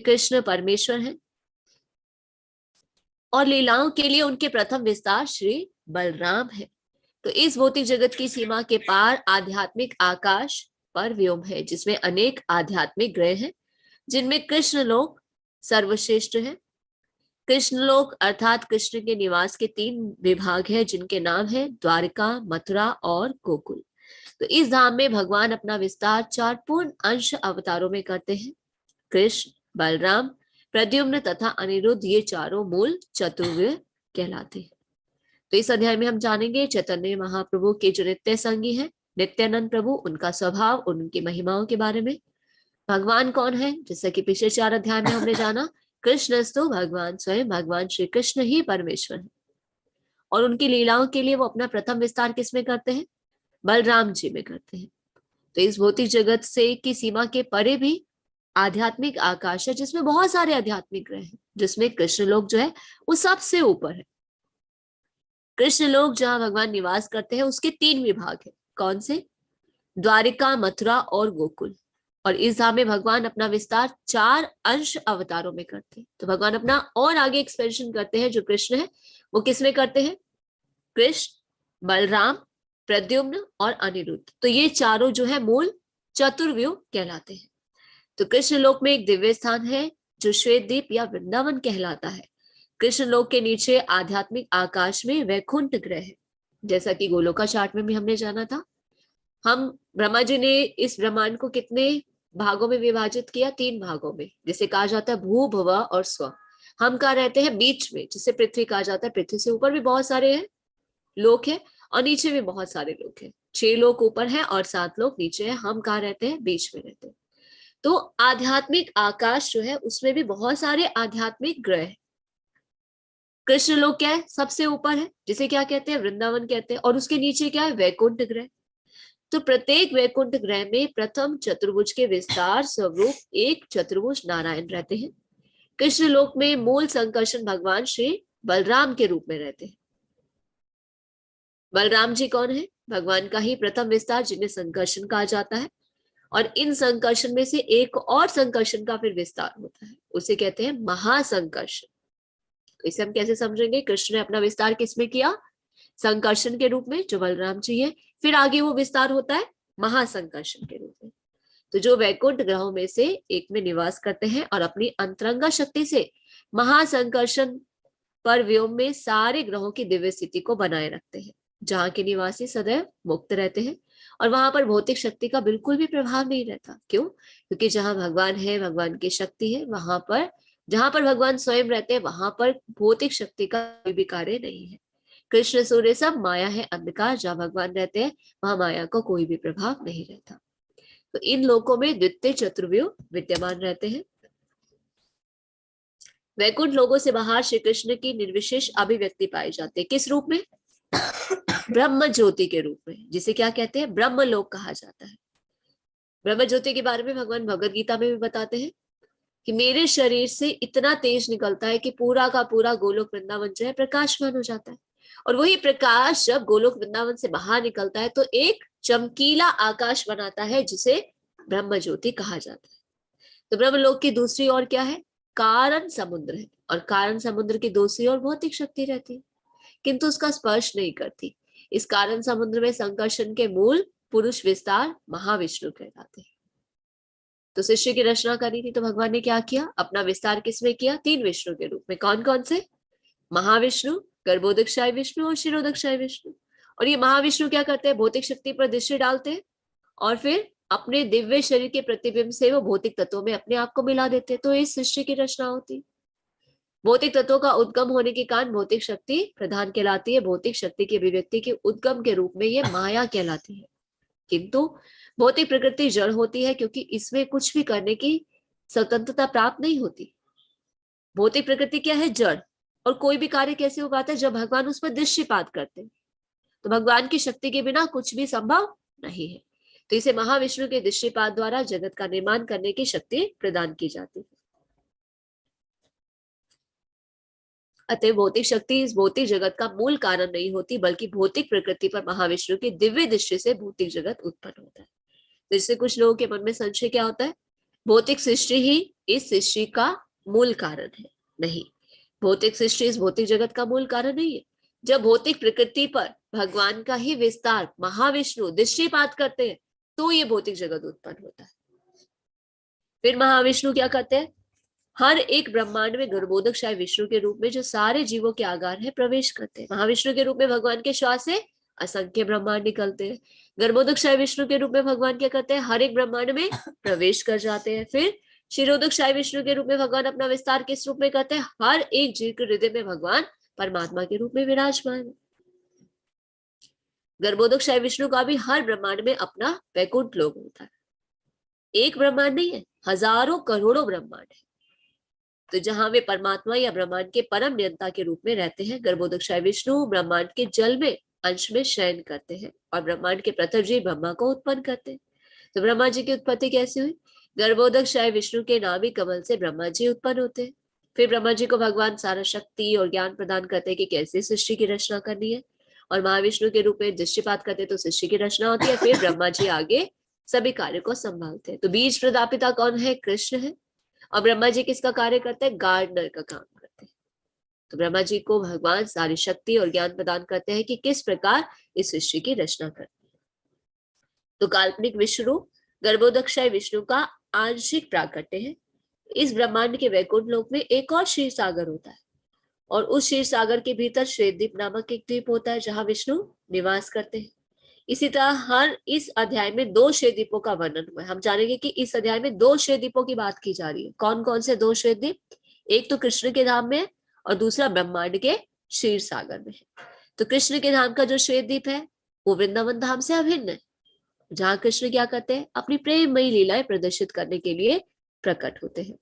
कृष्ण परमेश्वर हैं और लीलाओं के लिए उनके प्रथम विस्तार श्री बलराम है। तो इस भौतिक जगत की सीमा के पार आध्यात्मिक आकाश पर व्योम है, जिसमें अनेक आध्यात्मिक ग्रह हैं, जिनमें कृष्ण लोक सर्वश्रेष्ठ है। कृष्ण लोक अर्थात कृष्ण के निवास के 3 विभाग हैं, जिनके नाम है द्वारिका, मथुरा और गोकुल। तो इस धाम में भगवान अपना विस्तार 4 पूर्ण अंश अवतारों में करते हैं। कृष्ण, बलराम, प्रद्युम्न तथा अनिरुद्ध ये चारों मूल चतुर्व्यूह कहलाते हैं। तो इस अध्याय में हम जानेंगे चैतन्य महाप्रभु के जो नित्य संगी हैं, नित्यानंद प्रभु, उनका स्वभाव और उनकी महिमाओं के बारे में। भगवान कौन है? जैसा कि पिछले 4 अध्याय में हमने जाना, कृष्णस्तु भगवान स्वयं, भगवान श्री कृष्ण ही परमेश्वर है और उनकी लीलाओं के लिए वो अपना प्रथम विस्तार किसमें करते हैं? बलराम जी में करते हैं। तो इस भौतिक जगत से की सीमा के परे भी आध्यात्मिक आकाश है, जिसमें बहुत सारे आध्यात्मिक ग्रह हैं, जिसमें कृष्ण लोक जो है वो सबसे ऊपर है। कृष्ण लोक जहां भगवान निवास करते हैं उसके 3 विभाग है। कौन से? द्वारिका, मथुरा और गोकुल। और इस धाम में भगवान अपना विस्तार 4 अंश अवतारों में करते हैं। तो भगवान अपना और आगे एक्सपेंशन करते हैं। जो कृष्ण है वो किसमें करते हैं? कृष्ण, बलराम, प्रद्युम्न और अनिरुद्ध। तो ये चारों जो है मूल चतुर्व्यूह कहलाते हैं। तो कृष्ण लोक में एक दिव्य स्थान है जो श्वेत द्वीप या वृंदावन कहलाता है। कृष्ण लोक के नीचे आध्यात्मिक आकाश में वैकुंठ ग्रह है, जैसा कि गोलोका चार्ट में भी हमने जाना था। हम ब्रह्मा जी ने इस ब्रह्मांड को कितने भागों में विभाजित किया? 3 भागों में, जिसे कहा जाता है भू, भुव और स्व। हम कहाँ रहते हैं? बीच में, जिसे पृथ्वी कहा जाता है। पृथ्वी से ऊपर भी बहुत सारे हैं लोक है और नीचे भी बहुत सारे लोक हैं। 6 लोक ऊपर है और 7 लोक नीचे है। हम कहाँ रहते हैं? बीच में रहते हैं। तो आध्यात्मिक आकाश जो है उसमें भी बहुत सारे आध्यात्मिक ग्रह हैं। कृष्ण लोक क्या है? सबसे ऊपर है, जिसे क्या कहते हैं? वृंदावन कहते हैं। और उसके नीचे क्या है? वैकुंठ ग्रह। तो प्रत्येक वैकुंठ ग्रह में प्रथम चतुर्भुज के विस्तार स्वरूप एक चतुर्भुज नारायण रहते हैं। कृष्ण लोक में मूल संकर्षण भगवान श्री बलराम के रूप में रहते हैं। बलराम जी कौन है? भगवान का ही प्रथम विस्तार, जिन्हें संकर्षण कहा जाता है। और इन संकर्षण में से एक और संकर्षण का फिर विस्तार होता है, उसे कहते हैं महासंकर्षण। तो इसे हम कैसे समझेंगे? कृष्ण ने अपना विस्तार किसमें किया? संकर्षण के रूप में, जो बलराम जी है। फिर आगे वो विस्तार होता है महासंकर्षण के रूप में। तो जो वैकुंठ ग्रहों में से एक में निवास करते हैं और अपनी अंतरंगा शक्ति से महासंकर्षण पर व्योम में सारे ग्रहों की दिव्य स्थिति को बनाए रखते हैं, जहाँ के निवासी सदैव मुक्त रहते हैं और वहां पर भौतिक शक्ति का बिल्कुल भी प्रभाव नहीं रहता। क्यों? क्योंकि जहां भगवान है, भगवान की शक्ति है, वहां पर जहां पर भगवान स्वयं रहते हैं वहां पर भौतिक शक्ति का कोई भी कार्य नहीं है। कृष्ण सूर्य सब माया है अंधकार, जहां भगवान रहते हैं वहां माया को कोई भी प्रभाव नहीं रहता। तो इन लोकों में द्वितीय चतुर्व्यूह विद्यमान रहते हैं। वैकुंठ लोगों से बाहर श्री कृष्ण की निर्विशेष अभिव्यक्ति पाई जाती है। किस रूप में? ब्रह्म ज्योति के रूप में, जिसे क्या कहते हैं? ब्रह्म लोक कहा जाता है। ब्रह्म ज्योति के बारे में भगवान भगवद गीता में भी बताते हैं कि मेरे शरीर से इतना तेज निकलता है कि पूरा का पूरा गोलोक वृंदावन जो है प्रकाशमान हो जाता है। और वही प्रकाश जब गोलोक वृंदावन से बाहर निकलता है तो एक चमकीला आकाश बनाता है, जिसे ब्रह्म ज्योति कहा जाता है। तो ब्रह्मलोक की दूसरी ओर क्या है? कारण समुद्र है। और कारण समुद्र की दूसरी ओर भौतिक शक्ति रहती है, किंतु उसका स्पर्श नहीं करती। इस कारण समुद्र में संकर्षण के मूल पुरुष विस्तार महाविष्णु कहलाते हैं। तो सृष्टि की रचना करी थी तो भगवान ने क्या किया? अपना विस्तार किसमें किया? 3 विष्णु के रूप में। कौन कौन से? महाविष्णु, गर्भोदकशाही विष्णु और शिरोदकशाही विष्णु। और ये महाविष्णु क्या करते हैं? भौतिक शक्ति पर दृष्टि डालते हैं और फिर अपने दिव्य शरीर के प्रतिबिंब से वो भौतिक तत्वों में अपने आप को मिला देते हैं। तो इस सृष्टि की रचना होती। भौतिक तत्वों का उद्गम होने के कारण भौतिक शक्ति प्रधान कहलाती है। भौतिक शक्ति की अभिव्यक्ति के उद्गम के रूप में ये माया कहलाती है। किंतु भौतिक प्रकृति जड़ होती है, क्योंकि इसमें कुछ भी करने की स्वतंत्रता प्राप्त नहीं होती। भौतिक प्रकृति क्या है? जड़। और कोई भी कार्य कैसे हो पाता है? जब भगवान उस पर दृष्टिपात करते हैं। तो भगवान की शक्ति के बिना कुछ भी संभव नहीं है। तो इसे महाविष्णु के दृष्टिपात द्वारा जगत का निर्माण करने की शक्ति प्रदान की जाती है। अतः भौतिक शक्ति इस भौतिक जगत का मूल कारण नहीं होती, बल्कि भौतिक प्रकृति पर महाविष्णु की दिव्य दृष्टि से भौतिक जगत उत्पन्न होता है। तो इससे कुछ लोगों के मन में संशय क्या होता है? भौतिक सृष्टि ही इस सृष्टि का मूल कारण है? नहीं, भौतिक सृष्टि इस भौतिक जगत का मूल कारण नहीं है। जब भौतिक प्रकृति पर भगवान का ही विस्तार महाविष्णु दृष्टिपात करते हैं तो ये भौतिक जगत उत्पन्न होता है। फिर महाविष्णु क्या करते हैं? हर एक ब्रह्मांड में गर्भोदकशाही विष्णु के रूप में जो सारे जीवों के आगार है प्रवेश करते हैं। महाविष्णु के रूप में भगवान के श्वास से असंख्य ब्रह्मांड निकलते हैं। गर्भोदकशाही विष्णु के रूप में भगवान क्या करते हैं? हर एक ब्रह्मांड में प्रवेश कर जाते हैं। फिर क्षीरोदकशाही विष्णु के रूप में भगवान अपना विस्तार किस रूप में करते हैं? हर एक जीव के हृदय में भगवान परमात्मा के रूप में विराजमान है। गर्भोदकशाही विष्णु का भी हर ब्रह्मांड में अपना वैकुंठ लोक होता है। एक ब्रह्मांड नहीं है, हजारों करोड़ों ब्रह्मांड है। तो जहां वे परमात्मा या ब्रह्मांड के परम नियंता के रूप में रहते हैं, गर्भोदकशाही विष्णु ब्रह्मांड के जल में अंश में शयन करते हैं और ब्रह्मांड के प्रथम जीव ब्रह्मा को उत्पन्न करते हैं। तो ब्रह्मा जी की उत्पत्ति कैसे हुई? गर्भोदकशाही विष्णु के नाभि कमल से ब्रह्मा जी उत्पन्न होते हैं। फिर ब्रह्मा जी को भगवान सारा शक्ति और ज्ञान प्रदान करते हैं कि कैसे सृष्टि की रचना करनी है, और महाविष्णु के रूप में दृष्टिपात करते तो सृष्टि की रचना होती है। फिर ब्रह्मा जी आगे सभी कार्य को संभालते हैं। तो बीज प्रदापिता कौन है? कृष्ण है। और ब्रह्मा जी किसका कार्य करते हैं? गार्डनर का काम करते हैं। तो ब्रह्मा जी को भगवान सारी शक्ति और ज्ञान प्रदान करते हैं कि किस प्रकार इस सृष्टि की रचना करनी है। तो काल्पनिक विष्णु गर्भोदकशाही विष्णु का आंशिक प्राकट्य है। इस ब्रह्मांड के वैकुंठ लोक में एक और क्षीर सागर होता है, और उस क्षीर सागर के भीतर श्वेतद्वीप नामक एक द्वीप होता है जहां विष्णु निवास करते हैं। इसी तरह हर इस अध्याय में 2 श्वेतद्वीपों का वर्णन हुआ है। हम जानेंगे कि इस अध्याय में 2 श्वेतद्वीपों की बात की जा रही है। कौन कौन से 2 श्वेतद्वीप? एक तो कृष्ण के धाम में है और दूसरा ब्रह्मांड के क्षीर सागर में है। तो कृष्ण के धाम का जो श्वेतद्वीप है वो वृंदावन धाम से अभिन्न है, जहां कृष्ण क्या करते हैं? अपनी प्रेममयी लीलाएं प्रदर्शित करने के लिए प्रकट होते हैं।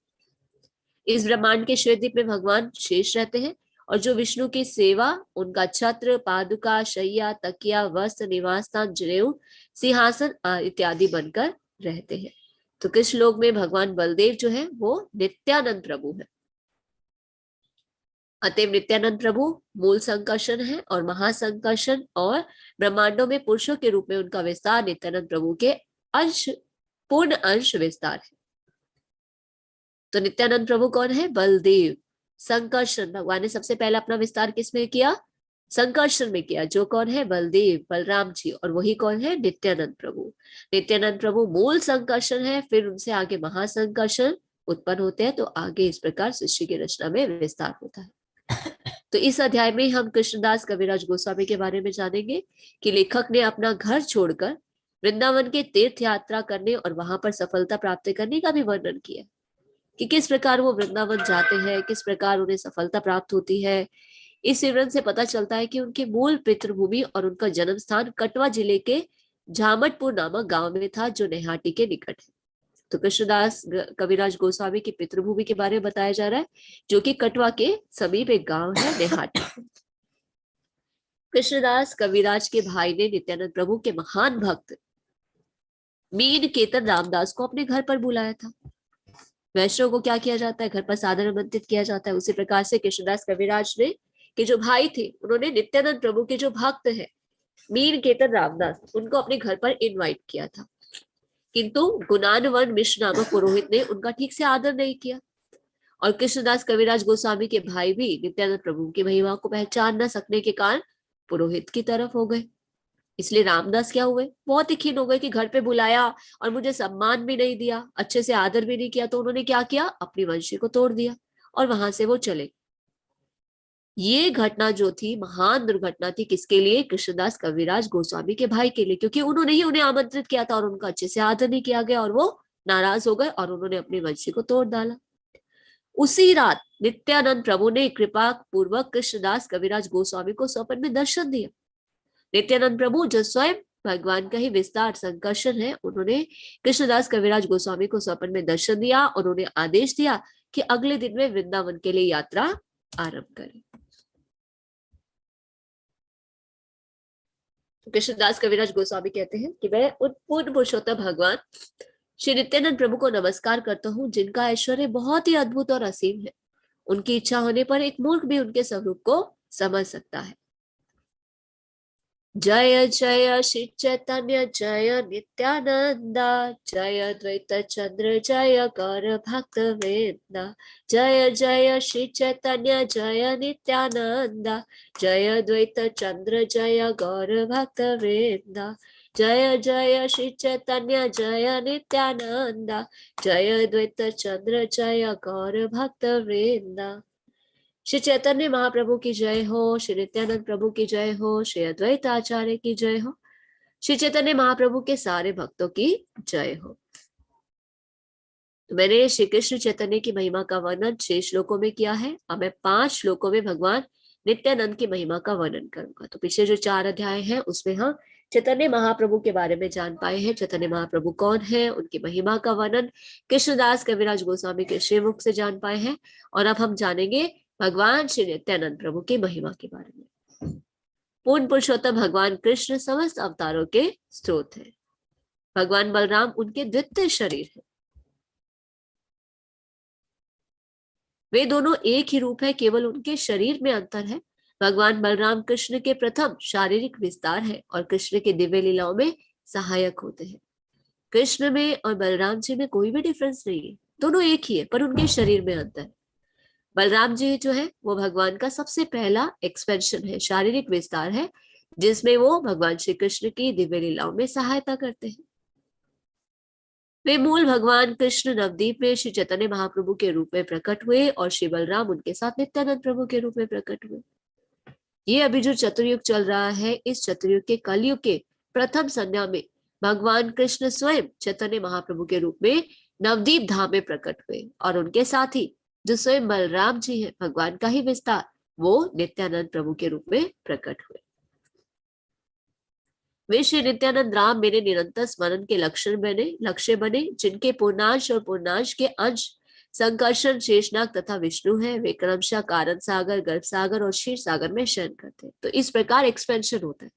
इस ब्रह्मांड के श्वेतद्वीप में भगवान शेष रहते हैं, और जो विष्णु की सेवा, उनका छत्र, पादुका, शैया, तकिया, वस्त्र, निवास स्थान, जनेऊ, सिंहासन इत्यादि बनकर रहते हैं। तो कृष्ण लोक में भगवान बलदेव जो है वो नित्यानंद प्रभु है। अतएव नित्यानंद प्रभु मूल संकर्षण है और महासंकर्षण, और ब्रह्मांडों में पुरुषों के रूप में उनका विस्तार नित्यानंद प्रभु के अंश, पूर्ण अंश विस्तार है। तो नित्यानंद प्रभु कौन है? बलदेव। संकर्षण, भगवान ने सबसे पहले अपना विस्तार किसमें किया? संकर्षण में किया, जो कौन है? बलदेव, बलराम जी, और वही कौन है? नित्यानंद प्रभु। नित्यानंद प्रभु मूल संकर्षण है, फिर उनसे आगे महासंकर्षण उत्पन्न होते हैं। तो आगे इस प्रकार सृष्टि की रचना में विस्तार होता है। तो इस अध्याय में हम कृष्णदास कविराज गोस्वामी के बारे में जानेंगे कि लेखक ने अपना घर छोड़कर वृंदावन के तीर्थ यात्रा करने और वहां पर सफलता प्राप्त करने का भी वर्णन किया कि किस प्रकार वो वृंदावन जाते हैं, किस प्रकार उन्हें सफलता प्राप्त होती है। इस विवरण से पता चलता है कि उनके मूल पितृभूमि और उनका जन्म स्थान कटवा जिले के झामटपुर नामक गांव में था, जो नेहाटी के निकट है। तो कृष्णदास कविराज गोस्वामी की पितृभूमि के बारे में बताया जा रहा है, जो कि कटवा के समीप एक गांव है, नेहाटी। कृष्णदास कविराज के भाई ने नित्यानंद प्रभु के महान भक्त मीन केतन रामदास को अपने घर पर बुलाया था। वैष्णव को क्या किया जाता है? घर पर सादर आमंत्रित किया जाता है। उसी प्रकार से कृष्णदास कविराज ने के जो भाई थे, उन्होंने नित्यानंद प्रभु के जो भक्त हैं मीन केतन रामदास, उनको अपने घर पर इनवाइट किया था, किंतु गुणानवन मिश्र नामक पुरोहित ने उनका ठीक से आदर नहीं किया, और कृष्णदास कविराज गोस्वामी के भाई भी नित्यानंद प्रभु की महिमा को पहचान न सकने के कारण पुरोहित की तरफ हो गए। इसलिए रामदास क्या हुए? बहुत ही खिन्न हो गए कि घर पे बुलाया और मुझे सम्मान भी नहीं दिया, अच्छे से आदर भी नहीं किया। तो उन्होंने क्या किया? अपनी वंशी को तोड़ दिया और वहां से वो चले। ये घटना जो थी महान दुर्घटना थी, किसके लिए? कृष्णदास कविराज गोस्वामी के भाई के लिए, क्योंकि उन्होंने ही उन्हें आमंत्रित किया था और उनका अच्छे से आदर नहीं किया गया और वो नाराज हो गए और उन्होंने अपनी वंशी को तोड़ डाला। उसी रात नित्यानंद प्रभु ने कृपा पूर्वक कृष्णदास कविराज गोस्वामी को स्वप्न में दर्शन दिया। नित्यानंद प्रभु जो स्वयं भगवान का ही विस्तार संकर्षण है, उन्होंने कृष्णदास कविराज गोस्वामी को स्वप्न में दर्शन दिया और उन्हें आदेश दिया कि अगले दिन में वृंदावन के लिए यात्रा आरंभ करें। कृष्णदास कविराज गोस्वामी कहते हैं कि मैं उन पूर्ण पुरुषोत्तम भगवान श्री नित्यानंद प्रभु को नमस्कार करता हूँ, जिनका ऐश्वर्य बहुत ही अद्भुत और असीम है। उनकी इच्छा होने पर एक मूर्ख भी उनके स्वरूप को समझ सकता है। जय जय श्री चैतन्य जय नित्यानंदा, जय द्वैत चंद्र जय गौर भक्त वृंदा। जय जय श्री चैतन्य जय नित्यानंदा, जय द्वैत चंद्र जय गौर भक्त वृंदा। जय जय श्री चैतन्य जय नित्यानंदा, जय द्वैत चंद्र जय गौर भक्त वृंदा। श्री चैतन्य महाप्रभु की जय हो, श्री नित्यानंद प्रभु की जय हो, श्री अद्वैत आचार्य की जय हो, श्री चैतन्य महाप्रभु के सारे भक्तों की जय हो। तो मैंने श्री कृष्ण चैतन्य की महिमा का वर्णन 6 श्लोकों में किया है। अब मैं 5 श्लोकों में भगवान नित्यानंद की महिमा का वर्णन करूंगा। तो पिछले जो 4 अध्याय हैं उसमें हम चैतन्य महाप्रभु के बारे में जान पाए हैं। चैतन्य महाप्रभु कौन है, उनकी महिमा का वर्णन कृष्णदास कविराज गोस्वामी के श्रीमुख से जान पाए हैं। और अब हम जानेंगे भगवान श्री नित्यानंद प्रभु की महिमा के बारे में। पूर्ण पुरुषोत्तम भगवान कृष्ण समस्त अवतारों के स्रोत है। भगवान बलराम उनके द्वितीय शरीर है। वे दोनों एक ही रूप है, केवल उनके शरीर में अंतर है। भगवान बलराम कृष्ण के प्रथम शारीरिक विस्तार है और कृष्ण के दिव्य लीलाओं में सहायक होते हैं। कृष्ण में और बलराम जी में कोई भी डिफरेंस नहीं है, दोनों एक ही है, पर उनके शरीर में अंतर है। बलराम जी जो है वो भगवान का सबसे पहला एक्सपेंशन है, शारीरिक विस्तार है, जिसमें वो भगवान श्री कृष्ण की दिव्य लीलाओं में सहायता करते हैं। वे मूल भगवान कृष्ण नवद्वीप में श्री चैतन्य महाप्रभु के रूप में प्रकट हुए और श्री बलराम उनके साथ नित्यानंद प्रभु के रूप में प्रकट हुए। ये अभी जो चतुर्युग चल रहा है, इस चतुर्युग के कलयुग के प्रथम संध्या में भगवान कृष्ण स्वयं चैतन्य महाप्रभु के रूप में नवद्वीप धाम में प्रकट हुए और उनके साथ ही जो स्वयं बलराम जी हैं, भगवान का ही विस्तार, वो नित्यानंद प्रभु के रूप में प्रकट हुए। वे श्री नित्यानंद राम मेरे निरंतर स्मरण के लक्ष्य बने, जिनके पूर्णांश और पूर्णांश के अंश संकर्षण, शेषनाग तथा विष्णु है। वे क्रमशः कारण सागर, गर्भ सागर और क्षीर सागर में शयन करते हैं। तो इस प्रकार एक्सपेंशन होता है।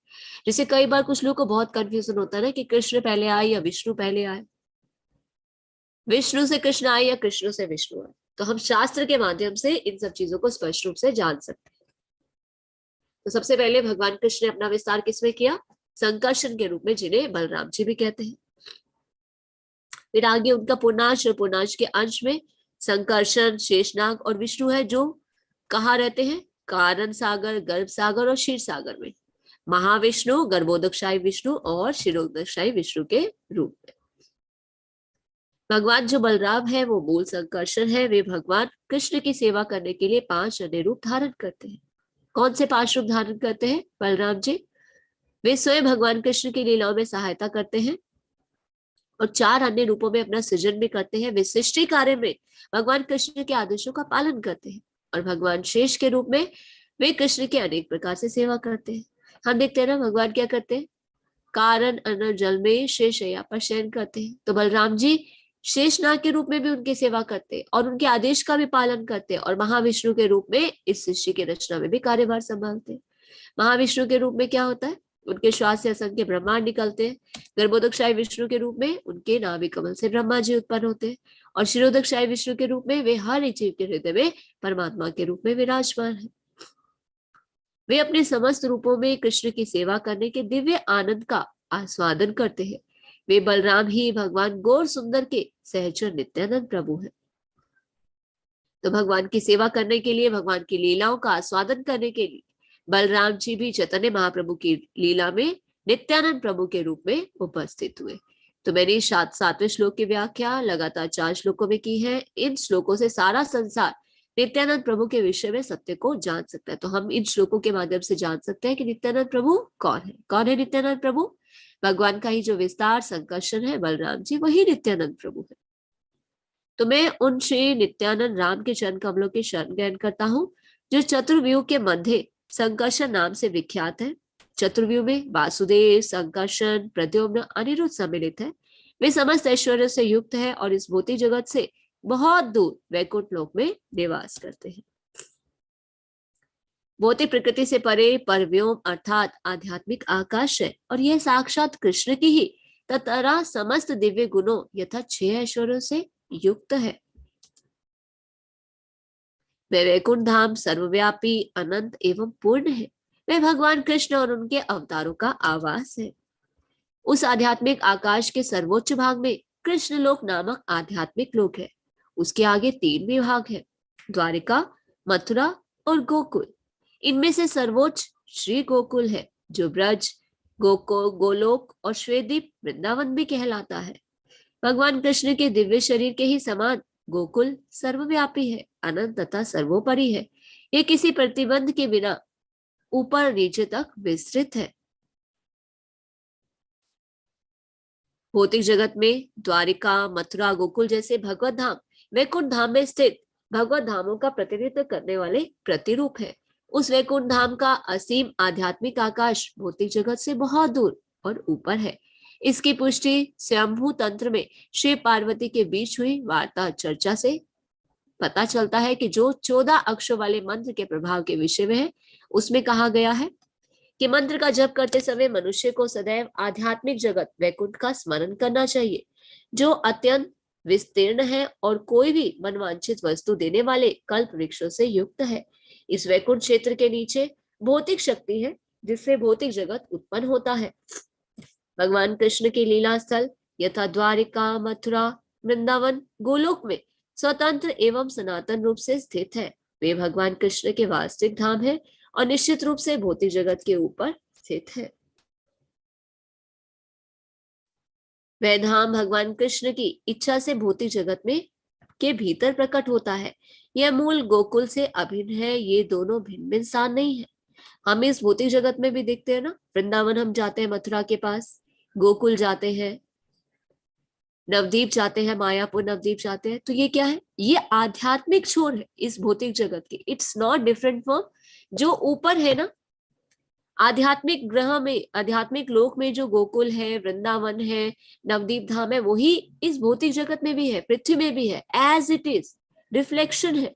जैसे कई बार कुछ लोगों को बहुत कंफ्यूजन होता है ना कि कृष्ण पहले आए या विष्णु पहले आए, विष्णु से कृष्ण आए या कृष्ण से विष्णु आए। तो हम शास्त्र के माध्यम से इन सब चीजों को स्पष्ट रूप से जान सकते हैं। तो सबसे पहले भगवान कृष्ण ने अपना विस्तार किसमें किया? संकर्षण के रूप में, जिन्हें बलराम जी भी कहते हैं। फिर आगे उनका पूर्णांश और पूर्णांश के अंश में संकर्षण, शेषनाग और विष्णु है, जो कहाँ रहते हैं? कारण सागर, गर्भ सागर और क्षीर सागर में। महाविष्णु, गर्भोदकशाही विष्णु और क्षीरोदकशाही विष्णु के रूप में। भगवान जो बलराम है वो मूल संकर्षण है। वे भगवान कृष्ण की सेवा करने के लिए 5 अन्य रूप धारण करते हैं। कौन से 5 रूप धारण करते हैं बलराम जी? वे स्वयं भगवान कृष्ण की लीलाओं में सहायता करते हैं और 4 अन्य रूपों में अपना सृजन भी करते हैं। वे सृष्टि कार्य में भगवान कृष्ण के आदेशों का पालन करते हैं और भगवान शेष के रूप में वे कृष्ण के अनेक प्रकार से सेवा करते हैं। हम देखते हैं ना, भगवान क्या करते हैं? कारण अनल जल में शेषया पर शयन करते हैं। तो बलराम जी शेषनाग के रूप में भी उनकी सेवा करते हैं और उनके आदेश का भी पालन करते हैं और महाविष्णु के रूप में इस सृष्टि की रचना में भी कार्यभार संभालते हैं। महाविष्णु के रूप में क्या होता है? उनके श्वास से असंख्य ब्रह्मांड निकलते हैं। गर्भोदकशाही विष्णु के रूप में उनके नाभि कमल से ब्रह्मा जी उत्पन्न होते हैं और क्षीरोदकशाही विष्णु के रूप में वे हर एक जीव के हृदय में परमात्मा के रूप में विराजमान है। वे अपने समस्त रूपों में कृष्ण की सेवा करने के दिव्य आनंद का आस्वादन करते हैं। वे बलराम ही भगवान गौर सुंदर के सहचर नित्यानंद प्रभु हैं। तो भगवान की सेवा करने के लिए, भगवान की लीलाओं का आस्वादन करने के लिए बलराम जी भी चैतन्य महाप्रभु की लीला में नित्यानंद प्रभु के रूप में उपस्थित हुए। तो मैंने 7वें श्लोक की व्याख्या लगातार 4 श्लोकों में की है। इन श्लोकों से सारा संसार नित्यानंद प्रभु के विषय में सत्य को जान सकता है। तो हम इन श्लोकों के माध्यम से जान सकते हैं कि नित्यानंद प्रभु कौन है। कौन है नित्यानंद प्रभु? भगवान का ही जो विस्तार संकर्षण है बलराम जी, वही नित्यानंद प्रभु है। तो मैं उन श्री नित्यानंद राम के चरण कमलों की शरण ग्रहण करता हूँ, जो चतुर्व्यूह के मध्य संकर्षण नाम से विख्यात है। चतुर्व्यूह में वासुदेव, संकर्षण, प्रद्युम्न, अनिरुद्ध सम्मिलित है। वे समस्त ऐश्वर्य से युक्त है और इस भौतिक जगत से बहुत दूर वैकुंठ लोक में निवास करते हैं। भौतिक प्रकृति से परे परव्योम अर्थात आध्यात्मिक आकाश है और यह साक्षात कृष्ण की ही तथा समस्त दिव्य गुणों यथा 6 ऐश्वर्यों से युक्त है। वह वैकुंठ धाम सर्वव्यापी, अनंत एवं पूर्ण है। वे भगवान कृष्ण और उनके अवतारों का आवास है। उस आध्यात्मिक आकाश के सर्वोच्च भाग में कृष्ण लोक नामक आध्यात्मिक लोक है। उसके आगे 3 विभाग है, द्वारिका, मथुरा और गोकुल। इनमें से सर्वोच्च श्री गोकुल है, जो ब्रज, गोलोक और श्वेतद्वीप वृंदावन भी कहलाता है। भगवान कृष्ण के दिव्य शरीर के ही समान गोकुल सर्वव्यापी है, अनंत तथा सर्वोपरि है। यह किसी प्रतिबंध के बिना ऊपर नीचे तक विस्तृत है। भौतिक जगत में द्वारिका, मथुरा, गोकुल जैसे भगवत धाम वैकुंठ धाम में स्थित भगवत धामों का प्रतिनिधित्व करने वाले प्रतिरूप है। उस वैकुंठ धाम का असीम आध्यात्मिक आकाश भौतिक जगत से बहुत दूर और ऊपर है। इसकी पुष्टि स्वयंभू तंत्र में शिव पार्वती के बीच हुई वार्ता चर्चा से पता चलता है कि जो 14 अक्षरों वाले मंत्र के प्रभाव के विषय में है, उसमें कहा गया है कि मंत्र का जप करते समय मनुष्य को सदैव आध्यात्मिक जगत वैकुंठ का स्मरण करना चाहिए, जो अत्यंत विस्तीर्ण है और कोई भी मनवांछित वस्तु देने वाले कल्प वृक्षों से युक्त है। इस वैकुंठ क्षेत्र के नीचे भौतिक शक्ति है, जिससे भौतिक जगत उत्पन्न होता है। भगवान कृष्ण की लीला स्थल यथा द्वारिका, मथुरा, वृंदावन, गोलोक में स्वतंत्र एवं सनातन रूप से स्थित है। वे भगवान कृष्ण के वास्तविक धाम है और निश्चित रूप से भौतिक जगत के ऊपर स्थित है। वह धाम भगवान कृष्ण की इच्छा से भौतिक जगत में के भीतर प्रकट होता है। यह मूल गोकुल से अभिन्न है। ये दोनों भिन्न भिन्न स्थान नहीं है। हम इस भौतिक जगत में भी देखते हैं ना, वृंदावन हम जाते हैं, मथुरा के पास, गोकुल जाते हैं, नवदीप जाते हैं, मायापुर नवदीप जाते हैं। तो ये क्या है? ये आध्यात्मिक छोर है इस भौतिक जगत की। इट्स नॉट डिफरेंट फ्रॉम जो ऊपर है ना, आध्यात्मिक ग्रह में, आध्यात्मिक लोक में जो गोकुल है, वृंदावन है, नवदीप धाम है, वही इस भौतिक जगत में भी है, पृथ्वी में भी है। एज इट इज रिफ्लेक्शन है।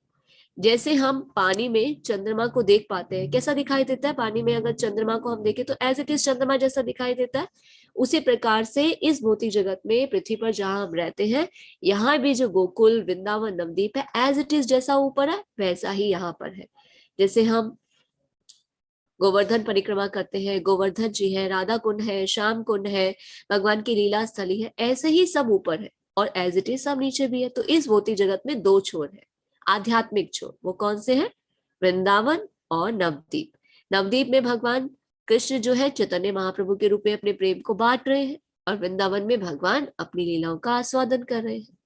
जैसे हम पानी में चंद्रमा को देख पाते हैं, कैसा दिखाई देता है पानी में? अगर चंद्रमा को हम देखें तो एज इट इज चंद्रमा जैसा दिखाई देता है। उसी प्रकार से इस भौतिक जगत में, पृथ्वी पर जहां हम रहते हैं, यहाँ भी जो गोकुल, वृंदावन, नवदीप है, एज इट इज जैसा ऊपर है वैसा ही यहाँ पर है। जैसे हम गोवर्धन परिक्रमा करते हैं, गोवर्धन जी है, राधा कुंड है, श्याम कुंड है, भगवान की लीला स्थली है, ऐसे ही सब ऊपर है और एज इट इज सब नीचे भी है। तो इस भौतिक जगत में 2 छोर है, आध्यात्मिक छोर। वो कौन से हैं? वृंदावन और नवदीप। नवदीप में भगवान कृष्ण जो है चैतन्य महाप्रभु के रूप में अपने प्रेम को बांट रहे हैं, और वृंदावन में भगवान अपनी लीलाओं का आस्वादन कर रहे हैं।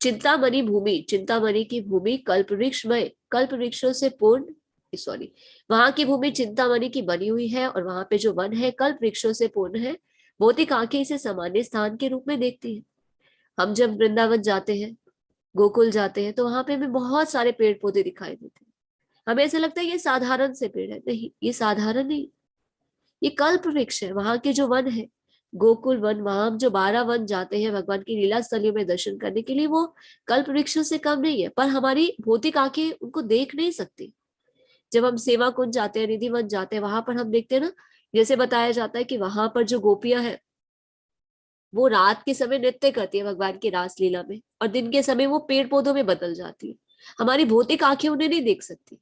चिंतामणि भूमि, चिंतामणि की भूमि कल्प वृक्षमय, कल्प वृक्षों से पूर्ण, सॉरी, वहां की भूमि चिंतामणि की बनी हुई है और वहां पे जो वन है कल्प वृक्षों से पूर्ण है। भौतिक आंखें इसे सामान्य स्थान के रूप में देखती है। हम जब वृंदावन जाते हैं, गोकुल जाते हैं, तो वहां पे हमें बहुत सारे पेड़ पौधे दिखाई देते हैं। हमें ऐसा लगता है ये साधारण से पेड़ है। नहीं, ये साधारण नहीं, ये कल्प वृक्ष है। वहां के जो वन है, गोकुल वन, वहां हम जो 12 वन जाते हैं भगवान की लीला स्थलियों में दर्शन करने के लिए, वो कल्प वृक्षों से कम नहीं है। पर हमारी भौतिक आंखें उनको देख नहीं सकती। जब हम सेवा कुंज जाते हैं, निधि वन जाते हैं, वहां पर हम देखते हैं ना, जैसे बताया जाता है कि वहां पर जो गोपियां हैं, वो रात के समय नृत्य करती है भगवान की रासलीला में, और दिन के समय वो पेड़ पौधों में बदल जाती है। हमारी भौतिक आंखें उन्हें नहीं देख सकती।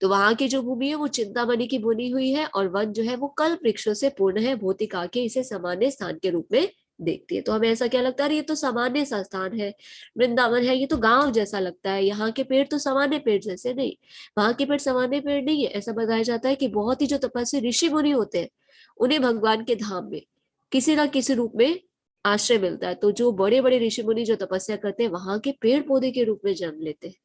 तो वहां की जो भूमि है वो चिंतामणि की बुनी हुई है, और वन जो है वो कल्प वृक्षों से पूर्ण है। भौतिक आंखें इसे सामान्य स्थान के रूप में देखती है। तो हमें ऐसा क्या लगता है? ये तो सामान्य सा स्थान है, वृंदावन है, ये तो गांव जैसा लगता है, यहाँ के पेड़ तो सामान्य पेड़ जैसे। नहीं, वहां के पेड़ सामान्य पेड़ नहीं है। ऐसा बताया जाता है कि बहुत ही जो तपस्वी ऋषि मुनि होते हैं, उन्हें भगवान के धाम में किसी ना किसी रूप में आश्रय मिलता है। तो जो बड़े बड़े ऋषि मुनि जो तपस्या करते हैं, वहां के पेड़ पौधे के रूप में जन्म लेते हैं।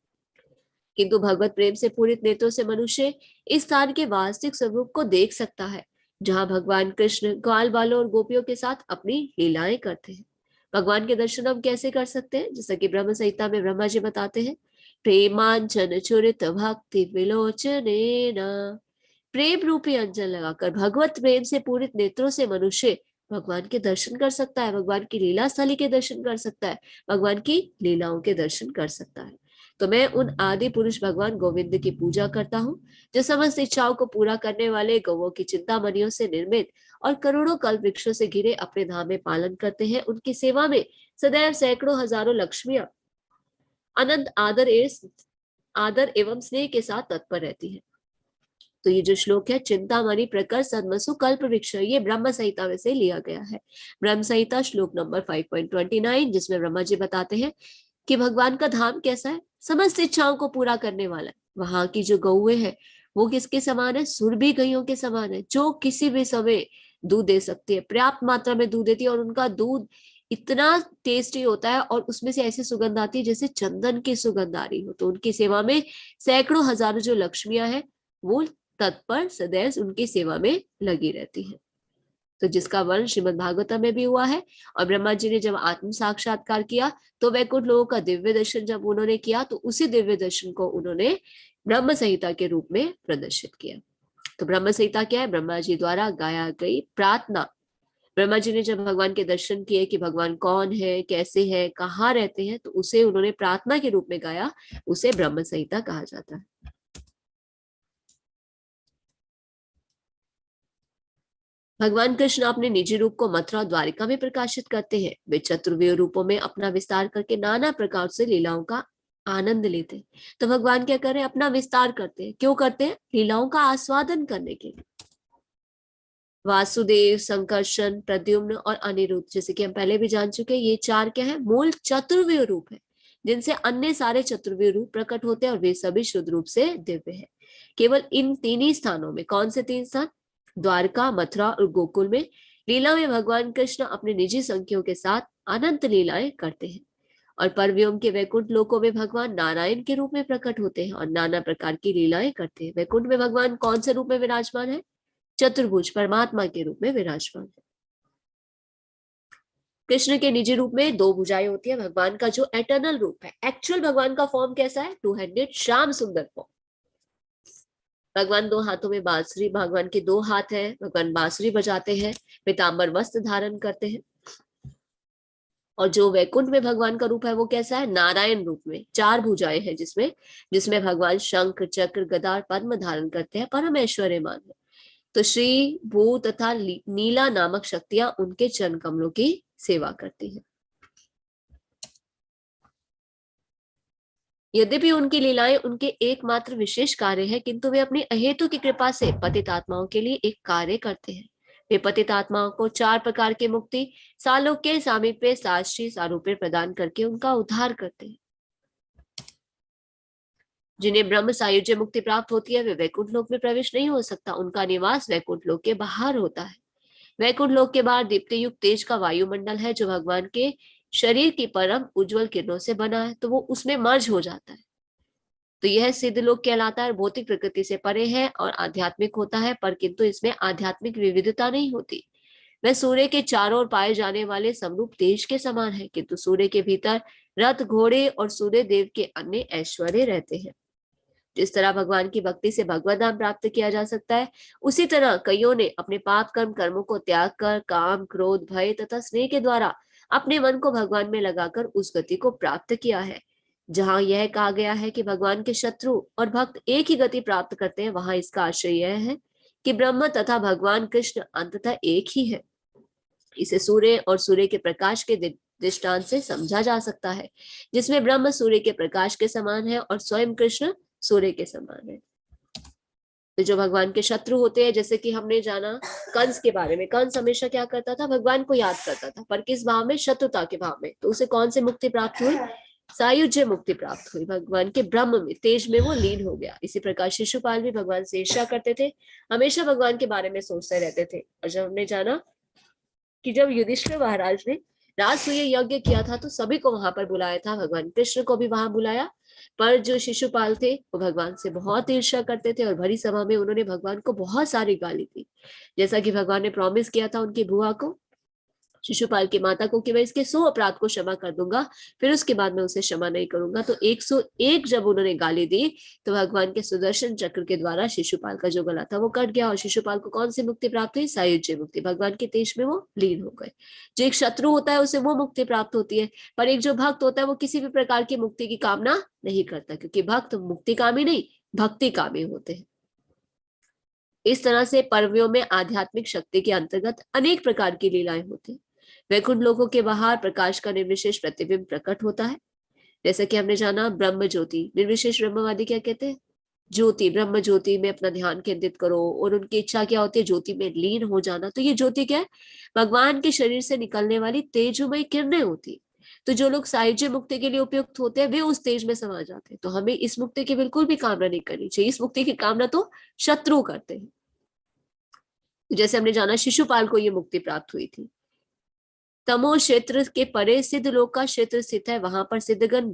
किंतु भगवत प्रेम से पूरित नेत्रों से मनुष्य इस स्थान के वास्तविक स्वरूप को देख सकता है, जहां भगवान कृष्ण ग्वाल बालों और गोपियों के साथ अपनी लीलाएं करते हैं। भगवान के दर्शन हम कैसे कर सकते हैं? जैसा कि ब्रह्म संहिता में ब्रह्मा जी बताते हैं, प्रेमांचन चुरित भक्ति विलोचने न। प्रेम रूपी अंजन लगाकर भगवत प्रेम से पूरित नेत्रों से मनुष्य भगवान के दर्शन कर सकता है, भगवान की लीला स्थली के दर्शन कर सकता है, भगवान की लीलाओं के दर्शन कर सकता है। तो मैं उन आदि पुरुष भगवान गोविंद की पूजा करता हूँ, जो समस्त इच्छाओं को पूरा करने वाले, गौओं की चिंतामणियों से निर्मित और करोड़ों कल्प वृक्षों से घिरे अपने धाम में पालन करते हैं। उनकी सेवा में सदैव सैकड़ों हजारों लक्ष्मियां अनंत आदर एवं आदर एवं स्नेह के साथ तत्पर रहती है। तो ये जो श्लोक है, चिंतामणि प्रकर सन्मसु कल्प वृक्ष, ये ब्रह्म संहिता में से लिया गया है। ब्रह्म संहिता श्लोक नंबर 5.29, जिसमें ब्रह्मा जी बताते हैं कि भगवान का धाम कैसा है, समस्त इच्छाओं को पूरा करने वाला है। वहां की जो गौएं है वो किसके समान है, सुरभि गैयों के समान है, जो किसी भी समय दूध दे सकती है, पर्याप्त मात्रा में दूध देती है, और उनका दूध इतना टेस्टी होता है और उसमें से ऐसी सुगंध आती है जैसे चंदन की सुगंध आ रही हो। तो उनकी सेवा में सैकड़ों हजारों जो लक्ष्मियां हैं वो तत्पर सदैव उनकी सेवा में लगी रहती हैं। तो जिसका वर्णन श्रीमद् भागवतम में भी हुआ है। और ब्रह्मा जी ने जब आत्म साक्षात्कार किया तो वैकुंठ लोगों का दिव्य दर्शन जब उन्होंने किया तो उसी दिव्य दर्शन को उन्होंने ब्रह्म संहिता के रूप में प्रदर्शित किया। तो ब्रह्म संहिता क्या है, ब्रह्मा जी द्वारा गाया गई प्रार्थना। ब्रह्मा जी ने जब भगवान के दर्शन किए कि भगवान कौन है, कैसे है, कहाँ रहते हैं, तो उसे उन्होंने प्रार्थना के रूप में गाया, उसे ब्रह्म संहिता कहा जाता है। भगवान कृष्ण अपने निजी रूप को मथुरा और द्वारिका में प्रकाशित करते हैं। वे चतुर्व्यूह रूपों में अपना विस्तार करके नाना प्रकार से लीलाओं का आनंद लेते हैं। तो भगवान क्या कर रहे हैं, अपना विस्तार करते हैं। क्यों करते हैं, लीलाओं का आस्वादन करने के लिए। वासुदेव, संकर्षण, प्रद्युम्न और अनिरुद्ध, जैसे कि हम पहले भी जान चुके हैं, ये चार क्या है, मूल चतुर्व्यूह रूप है, जिनसे अन्य सारे चतुर्व्यूह रूप प्रकट होते हैं और वे सभी शुद्ध रूप से दिव्य है। केवल इन तीन ही स्थानों में, कौन से तीन स्थान, द्वारका, मथुरा और गोकुल में लीला में भगवान कृष्ण अपने निजी संख्यों के साथ अनंत लीलाएं करते हैं। और परव्योम के वैकुंठ लोकों में भगवान नारायण के रूप में प्रकट होते हैं और नाना प्रकार की लीलाएं करते हैं। वैकुंठ में भगवान कौन से रूप में विराजमान है, चतुर्भुज परमात्मा के रूप में विराजमान है। कृष्ण के निजी रूप में दो भुजाएं होती है। भगवान का जो एटर्नल रूप है, एक्चुअल भगवान का फॉर्म कैसा है, टू हैंडेड श्याम सुंदर फॉर्म। भगवान दो हाथों में बांसुरी, भगवान के दो हाथ है, भगवान बांसुरी बजाते हैं, पीतांबर वस्त्र धारण करते हैं। और जो वैकुंठ में भगवान का रूप है वो कैसा है, नारायण रूप में, चार भुजाएं हैं जिसमें भगवान शंख, चक्र, गदा, पद्म धारण करते हैं, परम ऐश्वर्यमान है। तो श्री, भू तथा नीला नामक शक्तियां उनके चरण कमलों की सेवा करती हैं। यद्यपि उनकी लीलाएं उनके एकमात्र विशेष कार्य है, किंतु वे अपनी अहेतु की कृपा से पतित आत्माओं के लिए एक कार्य करते हैं। वे पतित आत्माओं को चार प्रकार के मुक्ति, सालोक्य, सामीप्य, साक्षी, सारूप्य प्रदान करके उनका उद्धार करते हैं। जिन्हें ब्रह्म सायुज्य मुक्ति प्राप्त होती है वे वैकुंठ लोक में प्रवेश नहीं हो सकता, उनका निवास वैकुंठ लोक के बाहर होता है। वैकुंठ लोक के बाहर दीप्ति युक्त तेज का वायुमंडल है जो भगवान के शरीर की परम उज्जवल किरणों से बना है, तो वो उसमें मर्ज हो जाता है। तो यह सिद्ध लोक कहलाता है, भौतिक प्रकृति से परे है और आध्यात्मिक होता है, पर किंतु इसमें आध्यात्मिक विविधता नहीं होती। वह सूर्य के चारों ओर पाए जाने वाले समरूप तेज के समान है, किंतु सूर्य के भीतर रथ, घोड़े और सूर्य देव के अन्य ऐश्वर्य रहते हैं। जिस तरह भगवान की भक्ति से भगवत धाम प्राप्त किया जा सकता है, उसी तरह कईयों ने अपने पाप कर्मों को त्याग कर काम, क्रोध, भय तथा स्नेह के द्वारा अपने मन को भगवान में लगाकर उस गति को प्राप्त किया है। जहां यह कहा गया है कि भगवान के शत्रु और भक्त एक ही गति प्राप्त करते हैं, वहां इसका आशय यह है कि ब्रह्म तथा भगवान कृष्ण अंततः एक ही है। इसे सूर्य और सूर्य के प्रकाश के दृष्टांत से समझा जा सकता है, जिसमें ब्रह्म सूर्य के प्रकाश के समान है और स्वयं कृष्ण सूर्य के समान है। तो जो भगवान के शत्रु होते हैं, जैसे कि हमने जाना कंस के बारे में, कंस हमेशा क्या करता था, भगवान को याद करता था, पर किस भाव में, शत्रुता के भाव में। तो उसे कौन सी मुक्ति प्राप्त हुई, सायुज्य मुक्ति प्राप्त हुई, भगवान के ब्रह्म में, तेज में वो लीन हो गया। इसी प्रकार शिशुपाल भी भगवान से ईर्ष्या करते थे, हमेशा भगवान के बारे में सोचते रहते थे। और जब हमने जाना कि जब युधिष्ठिर महाराज ने राजसूय यज्ञ किया था तो सभी को वहां पर बुलाया था, भगवान कृष्ण को भी वहां बुलाया, पर जो शिशुपाल थे वो भगवान से बहुत ईर्ष्या करते थे और भरी सभा में उन्होंने भगवान को बहुत सारी गाली दी। जैसा कि भगवान ने प्रॉमिस किया था उनकी बुआ को, शिशुपाल की माता को, कि मैं इसके 100 अपराध को क्षमा कर दूंगा, फिर उसके बाद मैं उसे क्षमा नहीं करूंगा। तो 101 जब उन्होंने गाली दी तो भगवान के सुदर्शन चक्र के द्वारा शिशुपाल का जो गला था वो कट गया और शिशुपाल को कौन सी मुक्ति प्राप्त हुई, सायुज्य मुक्ति, भगवान के तेज में वो लीन हो गए। जो एक शत्रु होता है उसे वो मुक्ति प्राप्त होती है, पर एक जो भक्त होता है वो किसी भी प्रकार की मुक्ति की कामना नहीं करता, क्योंकि भक्त मुक्ति कामी नहीं, भक्ति कामी होते हैं। इस तरह से पर्वों में आध्यात्मिक शक्ति के अंतर्गत अनेक प्रकार की लीलाएं होती हैं। वैकुंठ लोकों के बाहर प्रकाश का निर्विशेष प्रतिबिंब प्रकट होता है। जैसा कि हमने जाना ब्रह्म ज्योति, निर्विशेष ब्रह्मवादी क्या कहते हैं, ज्योति, ब्रह्म ज्योति में अपना ध्यान केंद्रित करो, और उनकी इच्छा क्या होती है, ज्योति में लीन हो जाना। तो ये ज्योति क्या है, भगवान के शरीर से निकलने वाली तेजोमय किरणें होती है। तो जो लोग साहिज्य मुक्ति के लिए उपयुक्त होते हैं वे उस तेज में समा जाते हैं। तो हमें इस मुक्ति की बिल्कुल भी कामना नहीं करनी चाहिए, इस मुक्ति की कामना तो शत्रु करते हैं। जैसे हमने जाना शिशुपाल को ये मुक्ति प्राप्त हुई थी। तमो क्षेत्र के परे सिद्ध लोक का क्षेत्र स्थित है, वहां पर सिद्धगण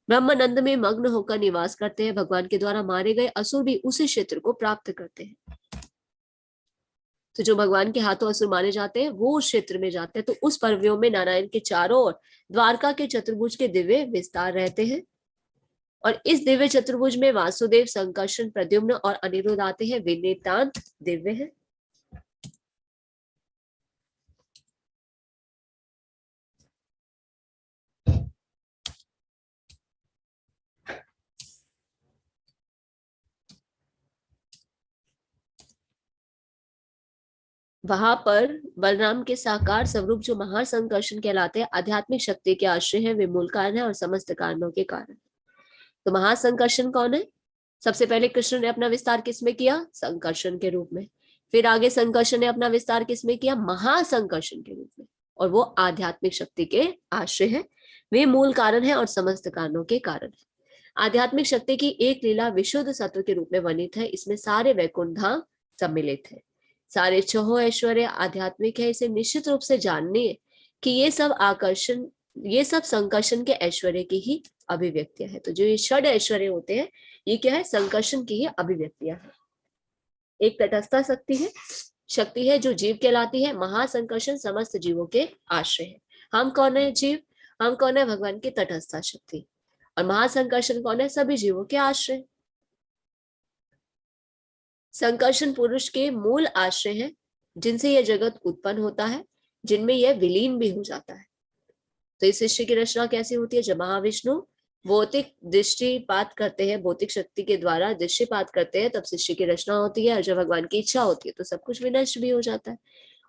ब्रह्मानंद में मग्न होकर निवास करते हैं। भगवान के द्वारा मारे गए असुर भी उसी क्षेत्र को प्राप्त करते हैं। तो जो भगवान के हाथों असुर मारे जाते हैं वो उस क्षेत्र में जाते हैं। तो उस पर्वयों में नारायण के चारों ओर द्वारका के चतुर्भुज के दिव्य विस्तार रहते हैं, और इस दिव्य चतुर्भुज में वासुदेव, संकर्षण, प्रद्युम्न और अनिरुद्ध आते हैं। वे नितांत दिव्य है। वहां पर बलराम के साकार स्वरूप जो महासंकर्षण कहलाते हैं, आध्यात्मिक शक्ति के आश्रय है, वे मूल कारण है और समस्त कारणों के कारण। तो महासंकर्षण कौन है? सबसे पहले कृष्ण ने अपना विस्तार किसमें किया? संकर्षण के रूप में। फिर आगे संकर्षण ने अपना विस्तार किसमें किया? महासंकर्षण के रूप में। और वो आध्यात्मिक शक्ति के आश्रय है, वे मूल कारण है और समस्त कारणों के कारण है। आध्यात्मिक शक्ति की एक लीला विशुद्ध सत्व के रूप में वर्णित है। इसमें सारे वैकुंठ धाम सम्मिलित है, सारे छह ऐश्वर्य आध्यात्मिक है। इसे निश्चित रूप से जाननी कि ये सब संकर्षण के ऐश्वर्य की ही अभिव्यक्तियां है। तो जो ये षड ऐश्वर्य होते हैं ये क्या है? संकर्षण की ही अभिव्यक्तियां है। एक तटस्था शक्ति है जो जीव कहलाती है। महासंकर्षण समस्त जीवों के आश्रय है। हम कौन है? जीव। हम कौन है? भगवान की तटस्था शक्ति। और महासंकर्षण कौन है? सभी जीवों के आश्रय। संकर्षण पुरुष के मूल आश्रय है, जिनसे यह जगत उत्पन्न होता है, जिनमें यह विलीन भी हो जाता है। तो इस सृष्टि की रचना कैसे होती है? जब महाविष्णु भौतिक दृष्टिपात करते हैं, भौतिक शक्ति के द्वारा दृष्टिपात करते हैं, तब सृष्टि की रचना होती है। और जब भगवान की इच्छा होती है तो सब कुछ विनष्ट भी हो जाता है।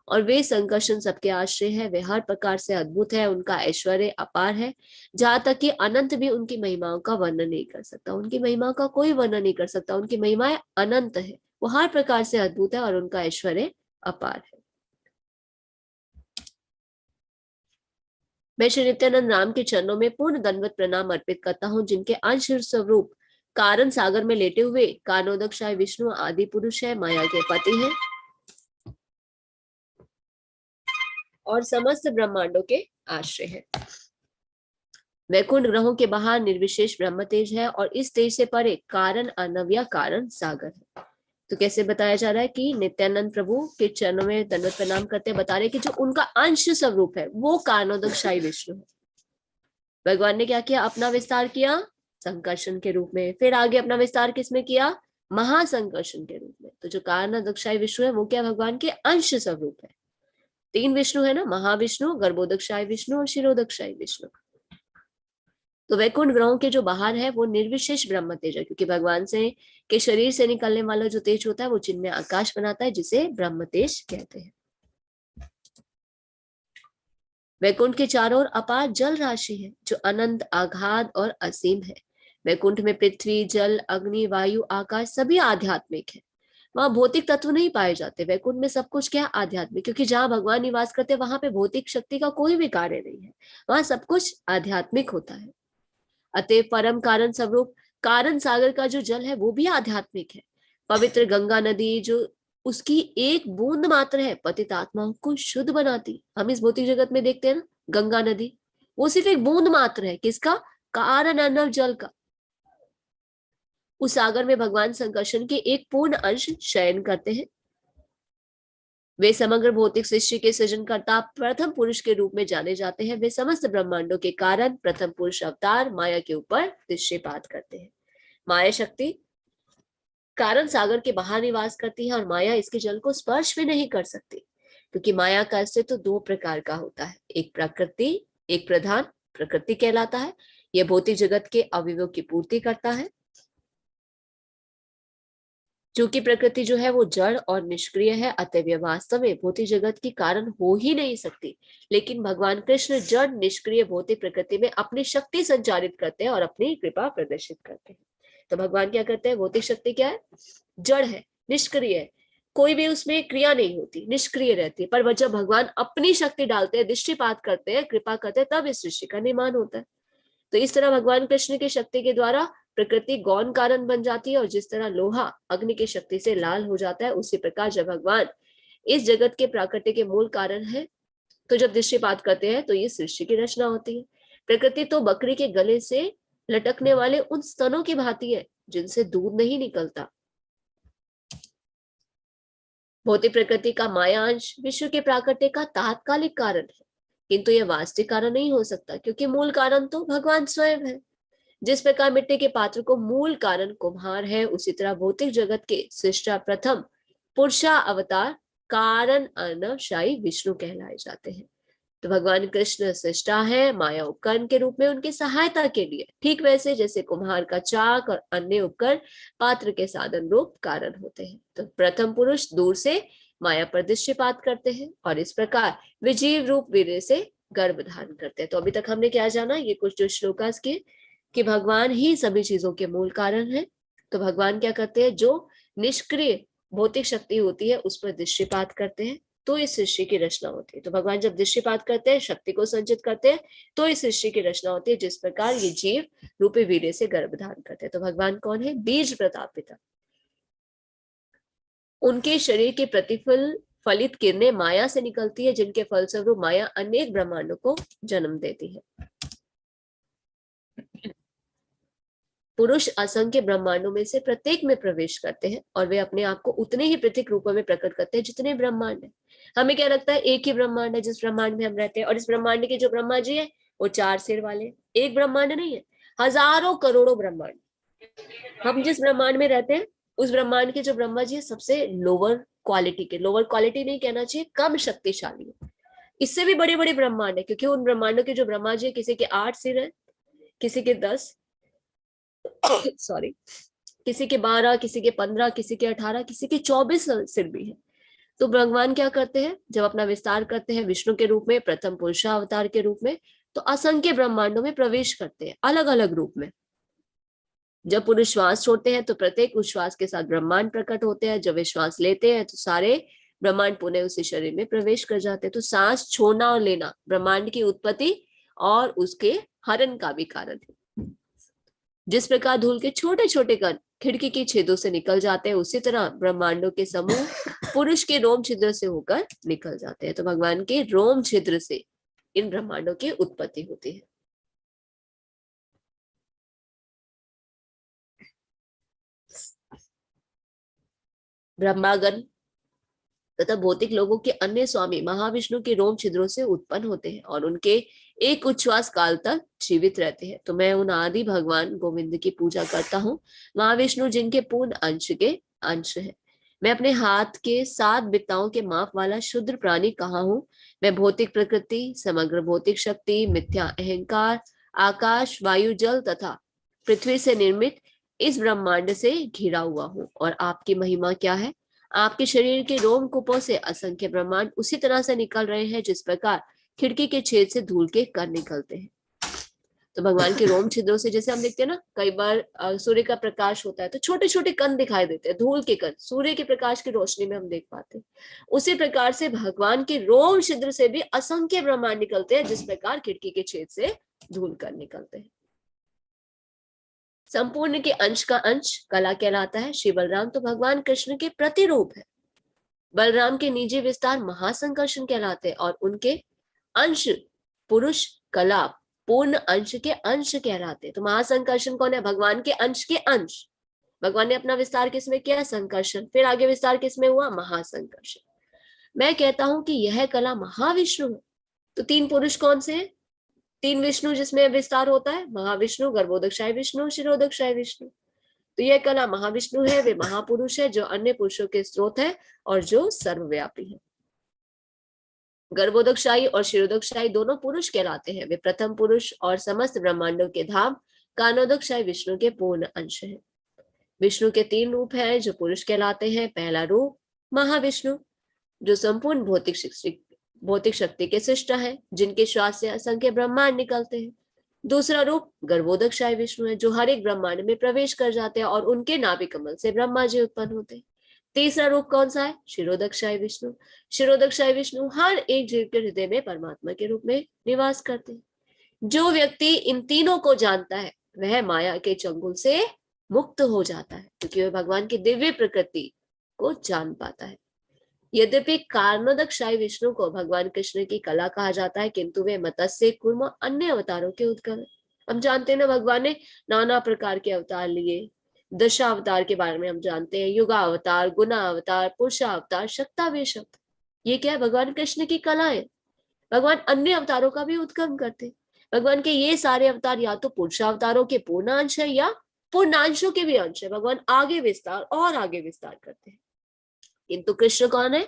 और वे संकर्षण सबके आश्रय है। वे हर प्रकार से अद्भुत है, उनका ऐश्वर्य अपार है, जहां तक कि अनंत भी उनकी महिमाओं का वर्णन नहीं कर सकता। उनकी महिमाओं का कोई वर्णन नहीं कर सकता। उनकी महिमाएं अनंत है, वो हर प्रकार से अद्भुत है और उनका ऐश्वर्य अपार है। मैं श्री नित्यानंद राम के चरणों में पूर्ण दंडवत प्रणाम अर्पित करता हूँ, जिनके अंश स्वरूप कारण सागर में लेटे हुए कानोदक विष्णु आदि पुरुष है, माया के पति हैं और समस्त ब्रह्मांडों के आश्रय है। वैकुंठ ग्रहों के बाहर निर्विशेष ब्रह्म तेज है, और इस तेज से परे कारण अनव्य कारण सागर है। तो कैसे बताया जा रहा है कि नित्यानंद प्रभु के चरणों में दंडवत प्रणाम करते हैं, बता रहे कि जो उनका अंश स्वरूप है वो कारणोदक विष्णु है। भगवान ने क्या किया? अपना विस्तार किया संकर्षण के रूप में। फिर आगे अपना विस्तार किसमें किया? महासंकर्षण के रूप में। तो जो कारणोदक विष्णु है वो क्या? भगवान के अंश स्वरूप है। तीन विष्णु है ना, महाविष्णु, गर्भोदक विष्णु और शिरोदक विष्णु। तो वैकुंठ ग्रहों के जो बाहर है वो निर्विशेष ब्रह्म तेज है, क्योंकि भगवान से के शरीर से निकलने वाला जो तेज होता है वो जिनमें आकाश बनाता है, जिसे ब्रह्म तेज कहते हैं। वैकुंठ के चारों ओर अपार जल राशि है, जो अनंत, अगाध और असीम है। वैकुंठ में पृथ्वी, जल, अग्नि, वायु, आकाश सभी आध्यात्मिक है। वहां भौतिक तत्व नहीं पाए जाते। वैकुंठ में सब कुछ क्या? आध्यात्मिक। क्योंकि जहां भगवान निवास करते हैं वहां पे भौतिक शक्ति का कोई भी कार्य नहीं है, वहां सब कुछ आध्यात्मिक होता है। अतः परम कारण स्वरूप कारण सागर का जो जल है वो भी आध्यात्मिक है। पवित्र गंगा नदी जो उसकी एक बूंद मात्र है, पतित आत्माओं को शुद्ध बनाती। हम इस भौतिक जगत में देखते हैं ना, गंगा नदी वो सिर्फ एक बूंद मात्र है। किसका? कारण अर्णव जल का। उस सागर में भगवान संकर्षण के एक पूर्ण अंश शयन करते हैं। वे समग्र भौतिक सृष्टि के सृजनकर्ता प्रथम पुरुष के रूप में जाने जाते हैं। वे समस्त ब्रह्मांडों के कारण प्रथम पुरुष अवतार माया के ऊपर दृष्टिपात करते हैं। माया शक्ति कारण सागर के बाहर निवास करती है, और माया इसके जल को स्पर्श भी नहीं कर सकती, क्योंकि माया का अस्तित्व दो प्रकार का होता है, एक प्रकृति, एक प्रधान। प्रकृति कहलाता है, यह भौतिक जगत के अवयवों की पूर्ति करता है। चूंकि प्रकृति जो है वो जड़ और निष्क्रिय है, अतः वे वास्तव में भौतिक जगत की कारण हो ही नहीं सकती। लेकिन भगवान कृष्ण जड़ निष्क्रिय भौतिक प्रकृति में अपनी शक्ति संचारित करते हैं और अपनी कृपा प्रदर्शित करते हैं। तो भगवान क्या करते हैं? भौतिक शक्ति क्या है? जड़ है, निष्क्रिय है, कोई भी उसमें क्रिया नहीं होती, निष्क्रिय रहती है। पर जब भगवान अपनी शक्ति डालते हैं, दृष्टिपात करते हैं, कृपा करते हैं, तब इस सृष्टि का निर्माण होता है। तो इस तरह भगवान कृष्ण की शक्ति के द्वारा प्रकृति गौण कारण बन जाती है, और जिस तरह लोहा अग्नि की शक्ति से लाल हो जाता है, उसी प्रकार जब भगवान इस जगत के प्राकृतिक के मूल कारण है, तो जब दृष्टिपात करते हैं तो ये सृष्टि की रचना होती है। प्रकृति तो बकरी के गले से लटकने वाले उन स्तनों की भांति है जिनसे दूध नहीं निकलता। भौतिक प्रकृति का मायांश विश्व के प्राकृतिक का तात्कालिक कारण है, किंतु यह वास्तविक कारण नहीं हो सकता, क्योंकि मूल कारण तो भगवान स्वयं है। जिस प्रकार मिट्टी के पात्र को मूल कारण कुम्हार है, उसी तरह भौतिक जगत के सृष्टा प्रथम पुरुषा अवतार कारण अर्णवशाही विष्णु कहलाए जाते हैं। तो भगवान कृष्ण सृष्टा है माया उपकरण के रूप में उनकी सहायता के लिए, ठीक वैसे जैसे कुम्हार का चाक और अन्य उपकरण पात्र के साधन रूप कारण होते हैं। तो प्रथम पुरुष दूर से माया पर दृष्टिपात करते हैं, और इस प्रकार वे जीव रूप वीर्य से गर्भ धारण करते हैं। तो अभी तक हमने क्या जाना? ये कुछ जो श्लोकास किए कि भगवान ही सभी चीजों के मूल कारण है। तो भगवान क्या करते हैं? जो निष्क्रिय भौतिक शक्ति होती है उस पर दृष्टिपात करते हैं, तो इस सृष्टि की रचना होती है। तो भगवान जब दृष्टिपात करते हैं, शक्ति को संचित करते हैं, तो इस सृष्टि की रचना होती है। जिस प्रकार ये जीव रूपी वीर्य से गर्भ धारण करते हैं। तो भगवान कौन है? बीज प्रताप पिता। उनके शरीर के प्रतिफल फलित किरणें माया से निकलती है, जिनके फलस्वरूप माया अनेक ब्रह्मांडों को जन्म देती है। पुरुष असंख्य ब्रह्मांडों में से प्रत्येक में प्रवेश करते हैं, और वे अपने आप को उतने ही पृथक रूपों में प्रकट करते हैं जितने ब्रह्मांड है। हमें क्या लगता है? एक ही ब्रह्मांड है जिस ब्रह्मांड में हम रहते हैं, और इस ब्रह्मांड के जो ब्रह्मा जी है वो 4 सिर वाले। एक ब्रह्मांड नहीं है, हजारों करोड़ों ब्रह्मांड। हम जिस ब्रह्मांड में रहते हैं उस ब्रह्मांड के जो ब्रह्मा जी है सबसे लोअर क्वालिटी के, लोअर क्वालिटी नहीं कहना चाहिए, कम शक्तिशाली है। इससे भी बड़े बड़े ब्रह्मांड है, क्योंकि उन ब्रह्मांडों के जो ब्रह्मा जी है, किसी के 8 सिर है, किसी के 10 सॉरी, किसी के 12, किसी के 15, किसी के 18, किसी के 24 सिर भी है। तो भगवान क्या करते हैं? जब अपना विस्तार करते हैं विष्णु के रूप में, प्रथम पुरुषा अवतार के रूप में, तो असंख्य ब्रह्मांडों में प्रवेश करते हैं अलग अलग रूप में। जब पुरुष श्वास छोड़ते हैं तो प्रत्येक उस श्वास के साथ ब्रह्मांड प्रकट होते हैं। जब वे श्वास लेते हैं तो सारे ब्रह्मांड पुनः उसी शरीर में प्रवेश कर जाते हैं। तो सांस छोड़ना और लेना ब्रह्मांड की उत्पत्ति और उसके हरण का भी कारण है। जिस प्रकार धूल के छोटे छोटे कण खिड़की के छेदों से निकल जाते हैं, उसी तरह ब्रह्मांडों के समूह पुरुष के रोम छिद्र से होकर निकल जाते हैं। तो भगवान के रोम छिद्र से इन ब्रह्मांडों की उत्पत्ति होती है। ब्रह्मागण तथा भौतिक लोगों के अन्य स्वामी महाविष्णु के रोम छिद्रों से उत्पन्न होते हैं और उनके एक उच्छ्वास काल तक जीवित रहते हैं। तो मैं उन आदि भगवान गोविंद की पूजा करता हूँ, महाविष्णु जिनके पूर्ण अंश के अंश है। मैं अपने हाथ के 7 बित्ताओं के माप वाला शुद्र प्राणी कहाँ हूँ? मैं भौतिक प्रकृति, समग्र भौतिक शक्ति, मिथ्या अहंकार, आकाश, वायु, जल तथा पृथ्वी से निर्मित इस ब्रह्मांड से घिरा हुआ हूँ। और आपकी महिमा क्या है? आपके शरीर के रोम कूपों से असंख्य ब्रह्मांड उसी तरह से निकल रहे हैं जिस प्रकार खिड़की के छेद से धूल के कण निकलते हैं। तो भगवान के रोम छिद्रों से, जैसे हम देखते हैं ना, कई बार सूर्य का प्रकाश होता है तो छोटे छोटे कण दिखाई देते हैं, धूल के कण सूर्य के प्रकाश की रोशनी में हम देख पाते हैं। उसी प्रकार से भगवान के रोम छिद्र से भी असंख्य ब्रह्मांड निकलते हैं, जिस प्रकार खिड़की के छेद से धूल कण निकलते हैं। संपूर्ण के अंश का अंश कला कहलाता है। श्री बलराम तो भगवान कृष्ण के प्रतिरूप है। बलराम के निजी विस्तार महासंकर्षण कहलाते हैं और उनके अंश पुरुष कला पूर्ण अंश के अंश कहलाते हैं। तो महासंकर्षण कौन है? भगवान के अंश के अंश। भगवान ने अपना विस्तार किसमें किया? संकर्षण। फिर आगे विस्तार किसमें हुआ? महासंकर्षण। मैं कहता हूं कि यह कला महाविष्णु है। तो 3 पुरुष कौन से हैं? 3 विष्णु जिसमें विस्तार होता है, महाविष्णु, गर्भोदकशाही विष्णु, शिरोदकशाही विष्णु। तो यह कला महाविष्णु है, वे महापुरुष है जो अन्य पुरुषों के स्रोत है और जो सर्वव्यापी है। गर्भोदकशाही और शिरोदकशाही दोनों पुरुष कहलाते हैं। वे प्रथम पुरुष और समस्त ब्रह्मांडों के धाम कानोदकशाही विष्णु के पूर्ण अंश है। विष्णु के 3 रूप हैं जो पुरुष कहलाते हैं। पहला रूप महाविष्णु, जो संपूर्ण भौतिक शक्ति के सृष्टा है, जिनके श्वास से असंख्य ब्रह्मांड निकलते हैं। दूसरा रूप गर्भोदकशाही विष्णु है, जो हर एक ब्रह्मांड में प्रवेश कर जाते हैं और उनके नाभि कमल से ब्रह्मा जी उत्पन्न होते हैं। तीसरा रूप कौन सा है? शिरोदकशाही विष्णु। शिरोदकशाही विष्णु हर एक जीव के हृदय में परमात्मा के रूप में निवास करते हैं। जो व्यक्ति इन तीनों को जानता है वह माया के चंगुल से मुक्त हो जाता है, क्योंकि वह भगवान की दिव्य प्रकृति को जान पाता है। यद्यपि कारणोदकशाही विष्णु को भगवान कृष्ण की कला कहा जाता है, किंतु वे मत्स्य, कूर्म, अन्य अवतारों के उद्गम है। हम जानते हैं ना, भगवान ने नाना प्रकार के अवतार लिए। दशावतार के बारे में हम जानते हैं, युगा अवतार, गुना अवतार, पुरुषा अवतार, शक्तावेश अवतार। ये क्या है? भगवान कृष्ण की कला है। भगवान अन्य अवतारों का भी उद्गम करते हैं। भगवान के ये सारे अवतार या तो पुरुषावतारों के पूर्णांश है या पूर्णांशों के भी अंश है। भगवान आगे विस्तार और आगे विस्तार करते हैं। किंतु कृष्ण कौन है?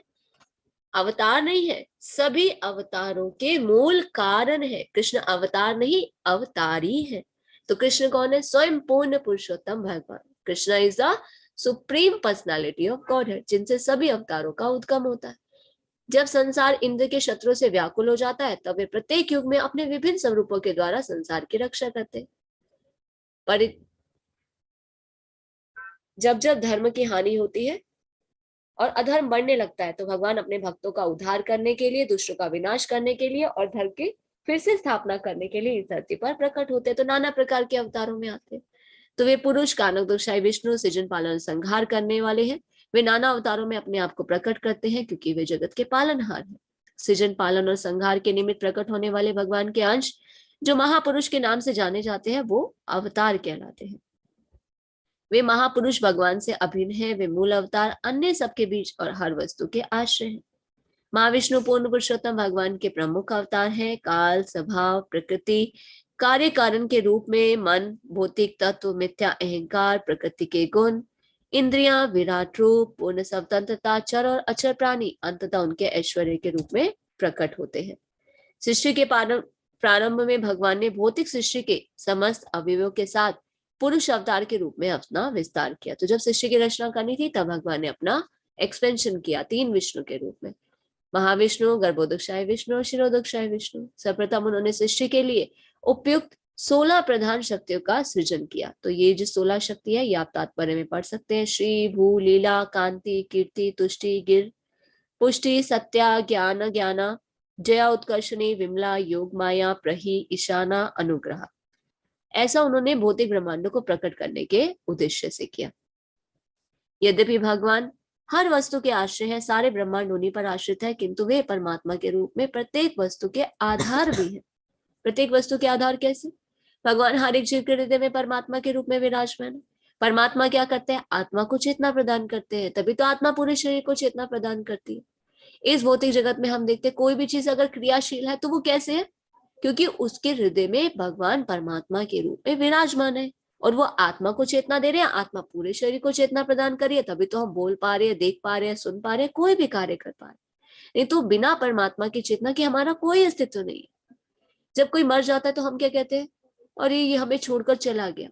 अवतार नहीं है, सभी अवतारों के मूल कारण है। कृष्ण अवतार नहीं, अवतारी है। तो कृष्ण कौन है? स्वयं पूर्ण पुरुषोत्तम भगवान। Krishna is the supreme personality of God है, जिनसे सभी अवतारों का उद्गम होता है। जब संसार इंद्र के शत्रु से व्याकुल हो जाता है, तब वे प्रत्येक युग में अपने विभिन्न स्वरूपों के द्वारा संसार की रक्षा करते हैं। पर जब जब धर्म की हानि होती है और अधर्म बढ़ने लगता है, तो भगवान अपने भक्तों का उद्धार करने के लिए, दुष्टों का विनाश करने के लिए और धर्म की फिर से स्थापना करने के लिए इस धरती पर प्रकट होते हैं। तो नाना प्रकार के अवतारों में आते हैं। तो वे पुरुष कानकदोषाई विष्णु सृजन पालन संहार करने वाले हैं। वे नाना अवतारों में अपने आप को प्रकट करते हैं, क्योंकि वे जगत के पालनहार हैं। सृजन पालन और संहार के निमित्त प्रकट होने वाले भगवान के अंश, जो महापुरुष के नाम से जाने जाते हैं, वो अवतार कहलाते हैं। वे महापुरुष भगवान से अभिन्न है। वे मूल अवतार अन्य सबके बीच और हर वस्तु के आश्रय हैं। महाविष्णु पूर्ण पुरुषोत्तम भगवान के प्रमुख अवतार हैं। काल, स्वभाव, प्रकृति, कार्य कारण के रूप में मन, भौतिक तत्व, मिथ्या अहंकार, प्रकृति के गुण, इंद्रियां, विराट रूप, पूर्ण स्वतंत्रता, चर और अचर प्राणी, अंततः उनके ऐश्वर्य के रूप में प्रकट होते हैं। सृष्टि के प्रारंभ में भगवान ने भौतिक सृष्टि के समस्त अवयवों के साथ पुरुष अवतार के रूप में अपना विस्तार किया। तो जब सृष्टि की रचना करनी थी, तब भगवान ने अपना एक्सपेंशन किया 3 विष्णु के रूप में। महाविष्णु, गर्भोदकशाही विष्णु और शिरोदकशाही विष्णु। सर्वप्रथम उन्होंने सृष्टि के लिए उपयुक्त 16 प्रधान शक्तियों का सृजन किया। तो ये जो 16 शक्ति है, ये आप तात्पर्य में पढ़ सकते हैं। श्री, भू, लीला, कांति, कीर्ति, तुष्टि, गिर, पुष्टि, सत्या, ज्ञान, ज्ञाना, जया, उत्कर्षणी, विमला, योग माया, प्रही, ईशाना, अनुग्रह। ऐसा उन्होंने भौतिक ब्रह्मांडों को प्रकट करने के उद्देश्य से किया। यद्यपि भगवान हर वस्तु के आश्रय है, सारे ब्रह्मांड उन्हीं पर आश्रित है, किंतु वे परमात्मा के रूप में प्रत्येक वस्तु के आधार भी है। प्रत्येक वस्तु के आधार कैसे? भगवान हर एक जीव के हृदय में परमात्मा के रूप में विराजमान है। परमात्मा क्या करते हैं? आत्मा को चेतना प्रदान करते हैं, तभी तो आत्मा पूरे शरीर को चेतना प्रदान करती है। इस भौतिक जगत में हम देखते हैं, कोई भी चीज अगर क्रियाशील है तो वो कैसे है? क्योंकि उसके हृदय में भगवान परमात्मा के रूप में विराजमान है और वो आत्मा को चेतना दे रहे हैं। आत्मा पूरे शरीर को चेतना प्रदान कर रही है, तभी तो हम बोल पा रहे हैं, देख पा रहे हैं, सुन पा रहे हैं, कोई भी कार्य कर पा रहे हैं। नहीं तो बिना परमात्मा की चेतना के हमारा कोई अस्तित्व नहीं है। जब कोई मर जाता है तो हम क्या कहते हैं? और ये हमें छोड़कर चला गया।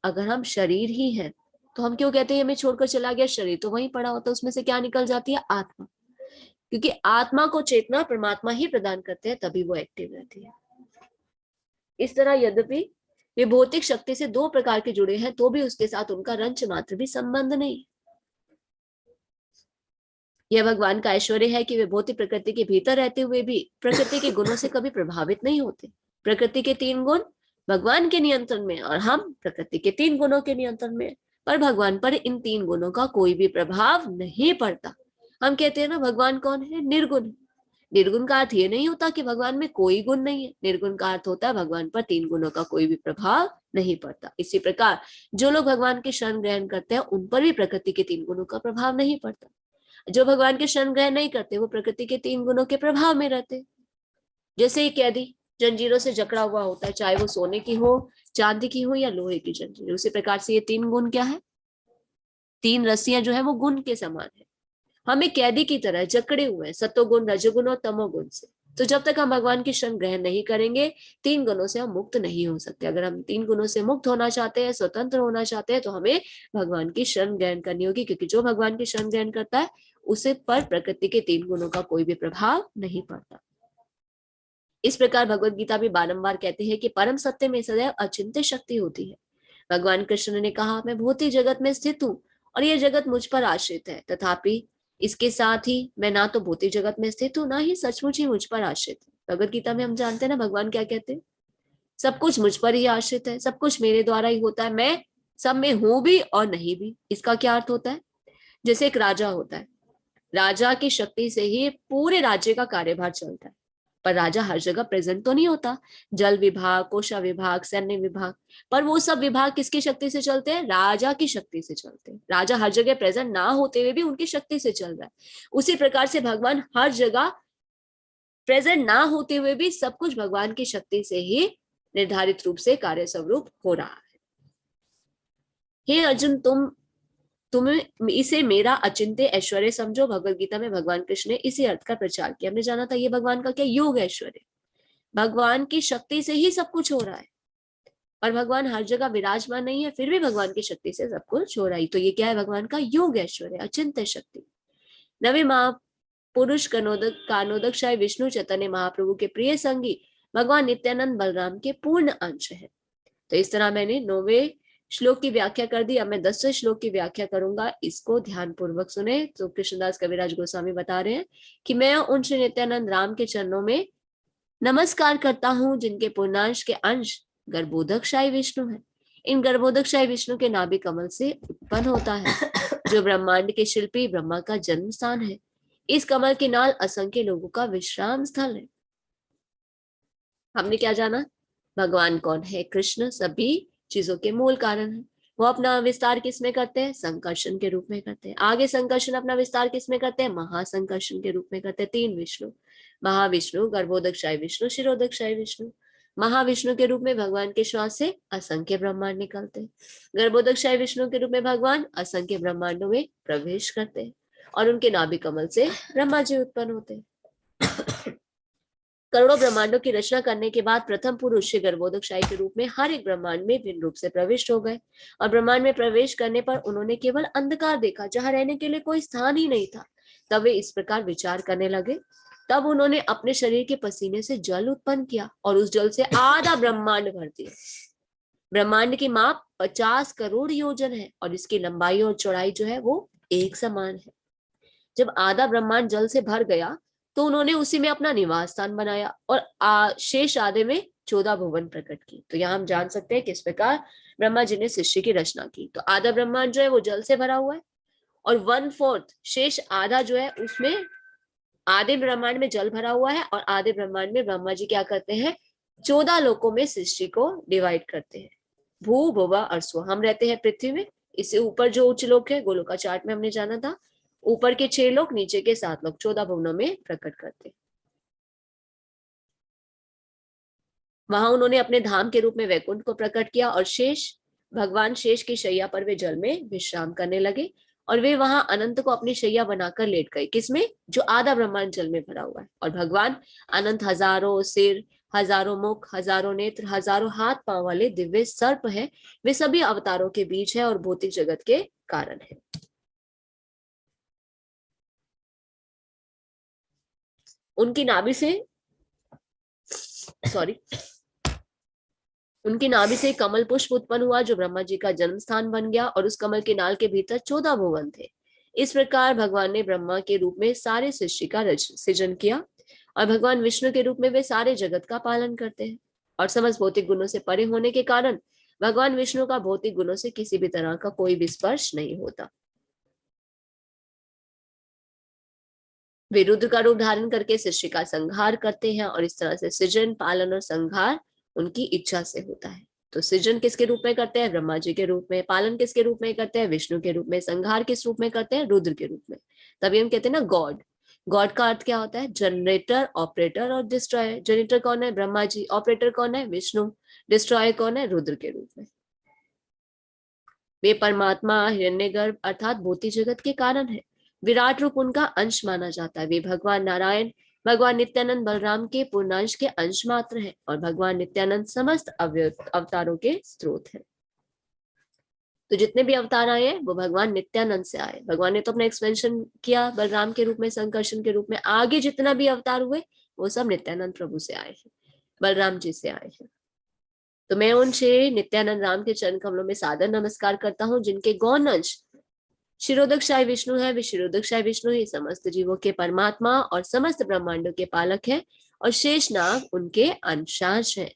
अगर हम शरीर ही हैं तो हम क्यों कहते हैं हमें छोड़कर चला गया? शरीर तो वहीं पड़ा होता है, उसमें से क्या निकल जाती है? आत्मा। क्योंकि आत्मा को चेतना परमात्मा ही प्रदान करते हैं, तभी वो एक्टिव रहती है। इस तरह यद्यपि वे भौतिक शक्ति से 2 प्रकार के जुड़े हैं, तो भी उसके साथ उनका रंच मात्र भी संबंध नहीं। यह भगवान का ऐश्वर्य है कि वे भौतिक प्रकृति के भीतर रहते हुए भी प्रकृति के गुणों से कभी प्रभावित नहीं होते। प्रकृति के 3 गुण भगवान के नियंत्रण में और हम प्रकृति के 3 गुणों के नियंत्रण में, पर भगवान पर इन 3 गुणों का कोई भी प्रभाव नहीं पड़ता। हम कहते हैं ना, भगवान कौन है? निर्गुण। निर्गुण का अर्थ ये नहीं होता कि भगवान में कोई गुण नहीं है। निर्गुण का अर्थ होता है भगवान पर 3 गुणों का कोई भी प्रभाव नहीं पड़ता। इसी प्रकार जो लोग भगवान की शरण ग्रहण करते हैं, उन पर भी प्रकृति के 3 गुणों का प्रभाव नहीं पड़ता। जो भगवान के शरण ग्रहण नहीं करते, वो प्रकृति के 3 गुणों के प्रभाव में रहते। जैसे एक कैदी जंजीरों से जकड़ा हुआ होता है, चाहे वो सोने की हो, चांदी की हो या लोहे की जंजीर। उसी प्रकार से ये 3 गुण क्या है? 3 रस्सियां जो है वो गुण के समान है। हमें कैदी की तरह जकड़े हुए हैं, सत्वगुण, रजोगुण और तमोगुण से। तो जब तक हम भगवान की शरण ग्रहण नहीं करेंगे, 3 गुणों से हम मुक्त नहीं हो सकते। अगर हम 3 गुणों से मुक्त होना चाहते हैं, स्वतंत्र होना चाहते हैं, तो हमें भगवान की शरण ग्रहण करनी होगी, क्योंकि जो भगवान की शरण ग्रहण करता है उसे पर प्रकृति के 3 गुणों का कोई भी प्रभाव नहीं पड़ता। इस प्रकार भगवत गीता भी बारंबार कहते हैं कि परम सत्य में सदैव अचिंत्य शक्ति होती है। भगवान कृष्ण ने कहा, मैं भौतिक जगत में स्थित हूँ और यह जगत मुझ पर आश्रित है, तथापि इसके साथ ही मैं ना तो भौतिक जगत में स्थित हूँ, ना ही सचमुच ही मुझ पर आश्रित है। भगवत गीता में हम जानते हैं ना भगवान क्या कहते हैं, सब कुछ मुझ पर ही आश्रित है, सब कुछ मेरे द्वारा ही होता है, मैं सब में हूं भी और नहीं भी। इसका क्या अर्थ होता है? जैसे एक राजा होता है, राजा की शक्ति से ही पूरे राज्य का कार्यभार चलता है, पर राजा हर जगह प्रेजेंट तो नहीं होता। जल विभाग, कोषा विभाग, सैन्य विभाग, पर वो सब विभाग किसकी शक्ति से चलते हैं? राजा की शक्ति से चलते हैं। राजा हर जगह प्रेजेंट ना होते हुए भी उनकी शक्ति से चल रहा है। उसी प्रकार से भगवान हर जगह प्रेजेंट ना होते हुए भी सब कुछ भगवान की शक्ति से ही निर्धारित रूप से कार्य स्वरूप हो रहा है। हे अर्जुन, तुम इसे मेरा अचिंत्य ऐश्वर्य समझो। भगवत गीता में भगवान कृष्ण ने इसी अर्थ का प्रचार किया। हमने जाना था ये भगवान का क्या योग ऐश्वर्य, भगवान की शक्ति से ही सब कुछ हो रहा है, पर भगवान हर जगह विराजमान नहीं है, फिर भी भगवान की शक्ति से सब कुछ हो रहा है। तो ये क्या है? भगवान का योग ऐश्वर्य, अचिंत्य शक्ति। नवे महापुरुष कानोदक शाही विष्णु चैतन्य महाप्रभु के प्रिय संगी भगवान नित्यानंद बलराम के पूर्ण अंश है। तो इस तरह मैंने 9वें श्लोक की व्याख्या कर दी। अब मैं 10वें श्लोक की व्याख्या करूंगा, इसको ध्यान पूर्वक सुने। तो कृष्णदास कविराज गोस्वामी बता रहे हैं कि मैं उन श्री नित्यानंद राम के चरणों में नमस्कार करता हूं, जिनके पूर्णांश के अंश गर्भोदकशाही विष्णु है। इन गर्भोदकशाही विष्णु के नाभि कमल से उत्पन्न होता है, जो ब्रह्मांड के शिल्पी ब्रह्मा का जन्म स्थान है। इस कमल की नाल असंख्य लोगों का विश्राम स्थल है। हमने क्या जाना? भगवान कौन है? कृष्ण सभी चीजों के मूल कारण है। वो अपना विस्तार किस में करते हैं? संकर्षण के रूप में करते हैं। आगे संकर्षण अपना विस्तार किस में करते हैं? महासंकर्षण के रूप में करते हैं। 3 विष्णु, महाविष्णु, गर्भोदकशाही विष्णु, शिरोदकशाही विष्णु। महाविष्णु के रूप में भगवान के श्वास से असंख्य ब्रह्मांड निकलते हैं। गर्भोदकशाही विष्णु के रूप में भगवान असंख्य ब्रह्मांडों में प्रवेश करते हैं और उनके नाभि कमल से ब्रह्मा जी उत्पन्न होते हैं। करोड़ों ब्रह्मांडों की रचना करने के बाद प्रथम पुरुष श्री गर्भोदकशाही के रूप में हर एक ब्रह्मांड में भिन्न रूप से प्रविष्ट हो गए, और ब्रह्मांड में प्रवेश करने पर उन्होंने केवल अंधकार देखा, जहां रहने के लिए कोई स्थान ही नहीं था। तब वे इस प्रकार विचार करने लगे। तब उन्होंने अपने शरीर के पसीने से जल उत्पन्न किया और उस जल से आधा ब्रह्मांड भर दिया। ब्रह्मांड की माप 50 करोड़ योजन है और इसकी लंबाई और चौड़ाई जो है वो एक समान है। जब आधा ब्रह्मांड जल से भर गया तो उन्होंने उसी में अपना निवास स्थान बनाया और शेष आधे में 14 भुवन प्रकट की। तो यहाँ हम जान सकते हैं किस प्रकार ब्रह्मा जी ने सृष्टि की रचना की। तो आधा ब्रह्मांड जो है वो जल से भरा हुआ है और 1/4 शेष आधा जो है उसमें आधे ब्रह्मांड में जल भरा हुआ है और आधे ब्रह्मांड में ब्रह्मा जी क्या करते हैं? 14 लोकों में सृष्टि को डिवाइड करते हैं। भू भुवा और स्व। हम रहते हैं पृथ्वी में, इससे ऊपर जो उच्च लोक है गोलोका चार्ट में हमने जाना था, ऊपर के 6 लोग, नीचे के 7 लोग 14 भुवनों में प्रकट करते। वहां उन्होंने अपने धाम के रूप में वैकुंठ को प्रकट किया और भगवान शेष की शैया पर वे जल में विश्राम करने लगे और वे वहां अनंत को अपनी शैया बनाकर लेट गए। किसमें? जो आधा ब्रह्मांड जल में भरा हुआ है। और भगवान अनंत हजारों सिर, हजारों मुख, हजारों नेत्र, हजारों हाथ पांव वाले दिव्य सर्प है। वे सभी अवतारों के बीच है और भौतिक जगत के कारण है। उनकी नाभि से कमल पुष्प उत्पन्न हुआ, जो ब्रह्मा जी का जन्म स्थान बन गया और उस कमल के नाल के भीतर 14 भुवन थे। इस प्रकार भगवान ने ब्रह्मा के रूप में सारे सृष्टि का सृजन किया और भगवान विष्णु के रूप में वे सारे जगत का पालन करते हैं। और समस्त भौतिक गुणों से परे होने के कारण भगवान विष्णु का भौतिक गुणों से किसी भी तरह का कोई भी स्पर्श नहीं होता। वे रुद्र का रूप धारण करके सृष्टि का संहार करते हैं और इस तरह से सृजन, पालन और संहार उनकी इच्छा से होता है। तो सृजन किसके रूप में करते हैं? ब्रह्मा जी के रूप में। पालन किसके रूप में करते हैं? विष्णु के रूप में। संहार किस रूप में करते हैं? रुद्र के रूप में। तभी हम कहते हैं ना गॉड। गॉड का अर्थ क्या होता है? जनरेटर, ऑपरेटर और डिस्ट्रॉयर। जनरेटर कौन है? ब्रह्मा जी। ऑपरेटर कौन है? विष्णु। डिस्ट्रॉयर कौन है? रुद्र के रूप में। वे परमात्मा, हिरण्यगर्भ अर्थात भौतिक जगत के कारण है। विराट रूप उनका अंश माना जाता है। वे भगवान नारायण भगवान नित्यानंद बलराम के पूर्णांश के अंश मात्र है और भगवान नित्यानंद समस्त अवतारों के स्रोत है। तो जितने भी अवतार आए हैं वो भगवान नित्यानंद से आए। भगवान ने तो अपना एक्सपेंशन किया बलराम के रूप में, संकर्षण के रूप में। आगे जितना भी अवतार हुए वो सब नित्यानंद प्रभु से आए हैं, बलराम जी से आए हैं। तो मैं उन श्री नित्यानंद राम के चरण कमलों में सादर नमस्कार करता हूँ, जिनके गौण अंश शिरोदकशाही विष्णु है। वे शिरोदकशाही विष्णु ही समस्त जीवों के परमात्मा और समस्त ब्रह्मांडों के पालक है, और शेष नाग उनके अंशांश है।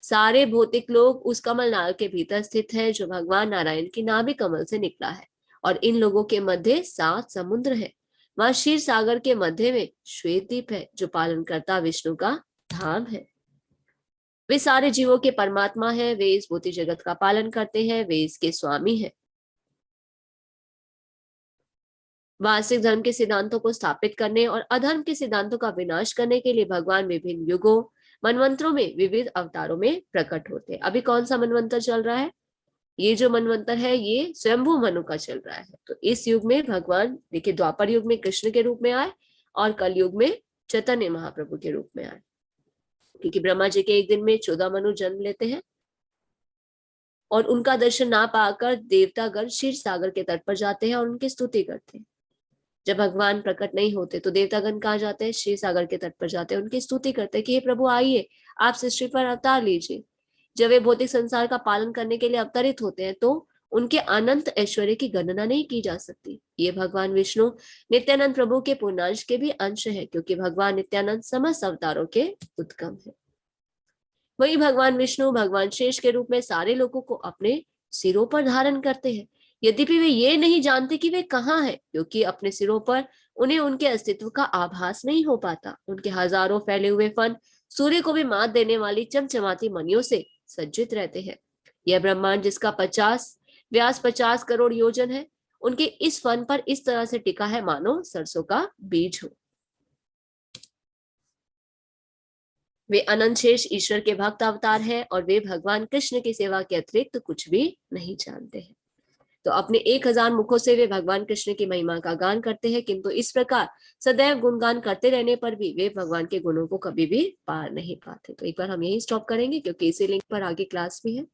सारे भौतिक लोग उस कमल नाग के भीतर स्थित है जो भगवान नारायण की नाभि कमल से निकला है, और इन लोगों के मध्य 7 समुद्र है। वहां क्षीर सागर के मध्य में श्वेत द्वीप है जो पालन करता विष्णु का धाम है। वे सारे जीवों के परमात्मा है, वे इस भौतिक जगत का पालन करते हैं, वे इसके स्वामी है। वास्तविक धर्म के सिद्धांतों को स्थापित करने और अधर्म के सिद्धांतों का विनाश करने के लिए भगवान विभिन्न युगों मनवंतरों में विविध अवतारों में प्रकट होते हैं। अभी कौन सा मनवंतर चल रहा है? ये जो मनवंतर है ये स्वयंभू मनु का चल रहा है। तो इस युग में भगवान देखिए द्वापर युग में कृष्ण के रूप में आए और कल युग में चैतन्य महाप्रभु के रूप में आए, क्योंकि ब्रह्मा जी के एक दिन में 14 मनु जन्म लेते हैं और उनका दर्शन ना पाकर देवतागण क्षीर सागर के तट पर जाते हैं और उनकी स्तुति करते हैं। जब भगवान प्रकट नहीं होते तो देवतागण कहाँ जाते हैं? क्षीर सागर के तट पर जाते हैं, उनकी स्तुति करते हैं कि हे प्रभु आइए, आप सृष्टि पर अवतार लीजिए। जब वे भौतिक संसार का पालन करने के लिए अवतरित होते हैं तो उनके अनंत ऐश्वर्य की गणना नहीं की जा सकती। ये भगवान विष्णु नित्यानंद प्रभु के पूर्णांश के भी अंश है, क्योंकि भगवान नित्यानंद समस्त अवतारों के उद्गम है। वही भगवान विष्णु भगवान शेष के रूप में सारे लोगों को अपने सिरों पर धारण करते हैं, यद्यपि वे ये नहीं जानते कि वे कहाँ हैं, क्योंकि अपने सिरों पर उन्हें उनके अस्तित्व का आभास नहीं हो पाता। उनके हजारों फैले हुए फन सूर्य को भी मात देने वाली चमचमाती मणियों से सज्जित रहते हैं। यह ब्रह्मांड जिसका 50 करोड़ योजन है, उनके इस फन पर इस तरह से टिका है मानो सरसों का बीज हो। वे अनंत शेष ईश्वर के भक्त अवतार हैं और वे भगवान कृष्ण की सेवा के अतिरिक्त कुछ भी नहीं जानते हैं। तो अपने 1000 मुखों से वे भगवान कृष्ण की महिमा का गान करते हैं, किंतु इस प्रकार सदैव गुणगान करते रहने पर भी वे भगवान के गुणों को कभी भी पार नहीं पाते। तो एक बार हम यही स्टॉप करेंगे क्योंकि इसी लिंक पर आगे क्लास भी है।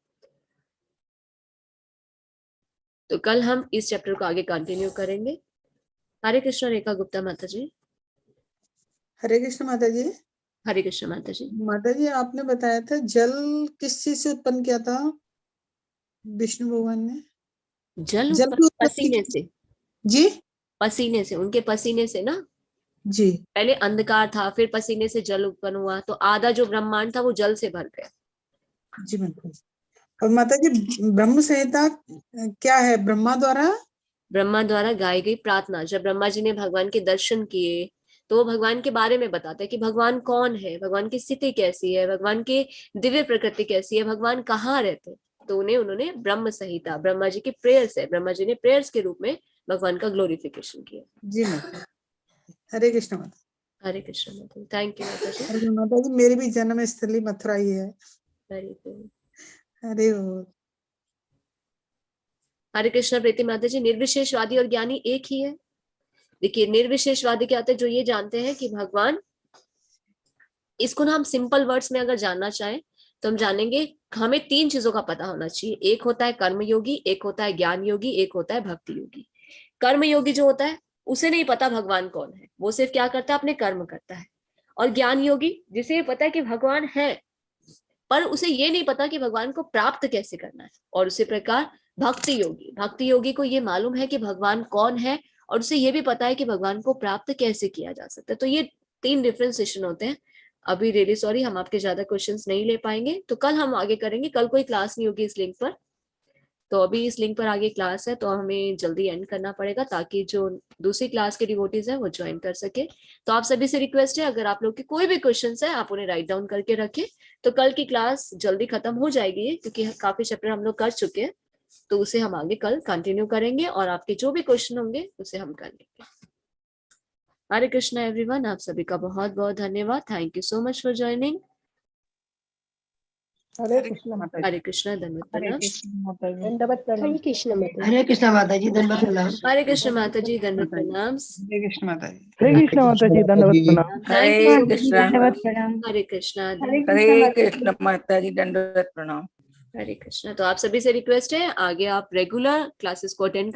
तो कल हम इस चैप्टर को आगे कंटिन्यू करेंगे। हरे कृष्ण रेखा गुप्ता माता जी। हरे कृष्ण माता जी। हरे कृष्ण माता जी। माता जी आपने बताया था जल किस चीज से उत्पन्न किया था विष्णु भगवान ने? जल जल की उत्पत्ति पसीने से। जी पसीने से, उनके पसीने से ना। जी पहले अंधकार था, फिर पसीने से जल उत्पन्न हुआ, तो आधा जो ब्रह्मांड था वो जल से भर गया। जी बिल्कुल। और माता जी ब्रह्म संहिता क्या है? ब्रह्मा द्वारा गाई गई प्रार्थना। जब ब्रह्मा जी ने भगवान के दर्शन किए तो वो भगवान के बारे में बताते हैं कि भगवान कौन है, भगवान की स्थिति कैसी है, भगवान की दिव्य प्रकृति कैसी है, भगवान कहाँ रहते हैं। तो उन्होंने ब्रह्म संहिता, ब्रह्मा जी की प्रेयर्स है, ब्रह्मा जी ने प्रेयर्स के रूप में भगवान का ग्लोरिफिकेशन किया। जी माता। हरे कृष्ण माता। हरे कृष्ण माता। थैंक यू माता जी। हरे माता जी मेरी भी जन्म स्थली मथुरा ही है। Very good. हरे हरे कृष्ण प्रीति माता जी। निर्विशेषवादी और ज्ञानी एक ही है। देखिए निर्विशेषवादी क्या होते हैं? जो ये जानते हैं कि भगवान, इसको ना हम सिंपल वर्ड्स में अगर जानना चाहें तो हम जानेंगे हमें 3 चीजों का पता होना चाहिए। एक होता है कर्म योगी, एक होता है ज्ञान योगी, एक होता है भक्ति योगी। कर्म योगी जो होता है उसे नहीं पता भगवान कौन है, वो सिर्फ क्या करता है? अपने कर्म करता है। और ज्ञान योगी जिसे ये पता है कि भगवान है, पर उसे ये नहीं पता कि भगवान को प्राप्त कैसे करना है। और उसी प्रकार भक्ति योगी, भक्ति योगी को ये मालूम है कि भगवान कौन है और उसे ये भी पता है कि भगवान को प्राप्त कैसे किया जा सकता है। तो ये 3 डिफरेंशिएशन होते हैं। अभी रियली सॉरी हम आपके ज्यादा क्वेश्चंस नहीं ले पाएंगे, तो कल हम आगे करेंगे। कल कोई क्लास नहीं होगी इस लिंक पर, तो अभी इस लिंक पर आगे क्लास है, तो हमें जल्दी एंड करना पड़ेगा ताकि जो दूसरी क्लास के डिवोटीज है वो ज्वाइन कर सके। तो आप सभी से रिक्वेस्ट है, अगर आप लोग के कोई भी क्वेश्चन है आप उन्हें राइट डाउन करके रखें, तो कल की क्लास जल्दी खत्म हो जाएगी क्योंकि काफी चैप्टर हम लोग कर चुके हैं। तो उसे हम आगे कल कंटिन्यू करेंगे और आपके जो भी क्वेश्चन होंगे उसे हम कर लेंगे। हरे कृष्णा एवरीवन, आप सभी का बहुत बहुत धन्यवाद। Thank you so much for joining. Hare Krishna माता जी। हरे कृष्णा, दंडवत हरे प्रणाम। कृष्ण माता जी। दंडवत प्रणाम। हरे कृष्ण माता जी। हरे कृष्ण माता जी, दंडवत प्रणाम। हरे कृष्ण माता जी, दंडवत प्रणाम। हरे कृष्ण माता जी। हरे कृष्ण माता जी, दंडवत प्रणाम। Thank you so much. दंडवत प्रणाम। हरे कृष्णा, हरे कृष्ण माता जी, दंडवत प्रणाम। हरे कृष्णा। तो आप सभी से रिक्वेस्ट है आगे आप रेगुलर क्लासेस को अटेंड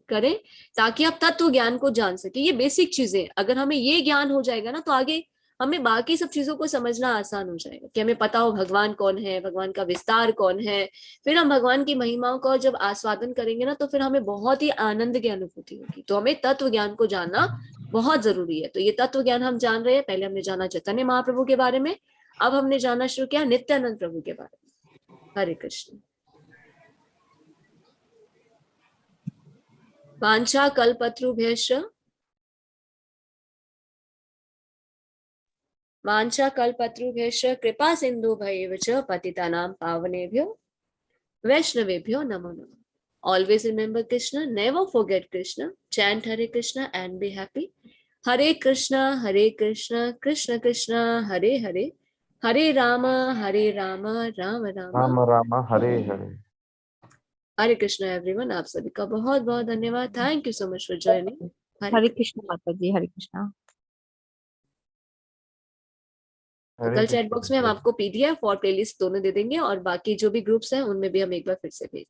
करें ताकि आप तत्व ज्ञान को जान सके। ये बेसिक चीजें, अगर हमें ये ज्ञान हो जाएगा ना तो आगे हमें बाकी सब चीजों को समझना आसान हो जाएगा कि हमें पता हो भगवान कौन है, भगवान का विस्तार कौन है। फिर हम भगवान की महिमाओं का जब आस्वादन करेंगे ना तो फिर हमें बहुत ही आनंद की अनुभूति होगी। तो हमें तत्व ज्ञान को जानना बहुत जरूरी है। तो ये तत्व ज्ञान हम जान रहे हैं। पहले हमने जाना चैतन्य महाप्रभु के बारे में, अब हमने जाना शुरू किया नित्यानंद प्रभु के बारे में। हरे कृष्ण। वांछा कल्पतरुभ्यश्च कृपा सिन्धुभ्यैव च पतितानां पावनेभ्यो वैष्णवेभ्यो नमो नमः। Always remember Krishna, never forget Krishna, chant Hare Krishna and be happy. Hare Krishna, Krishna Krishna, Hare Hare, Hare Rama, Rama Ram Ram Hare Hare. Hare Krishna everyone. आप सभी का बहुत बहुत धन्यवाद। Thank you so much for joining. हरे कृष्ण माता जी, हरे कृष्णा। तो कल चैट बॉक्स में हम आपको PDF और प्लेलिस्ट दोनों दे देंगे और बाकी जो भी ग्रुप्स हैं उनमें भी हम एक बार फिर से भेज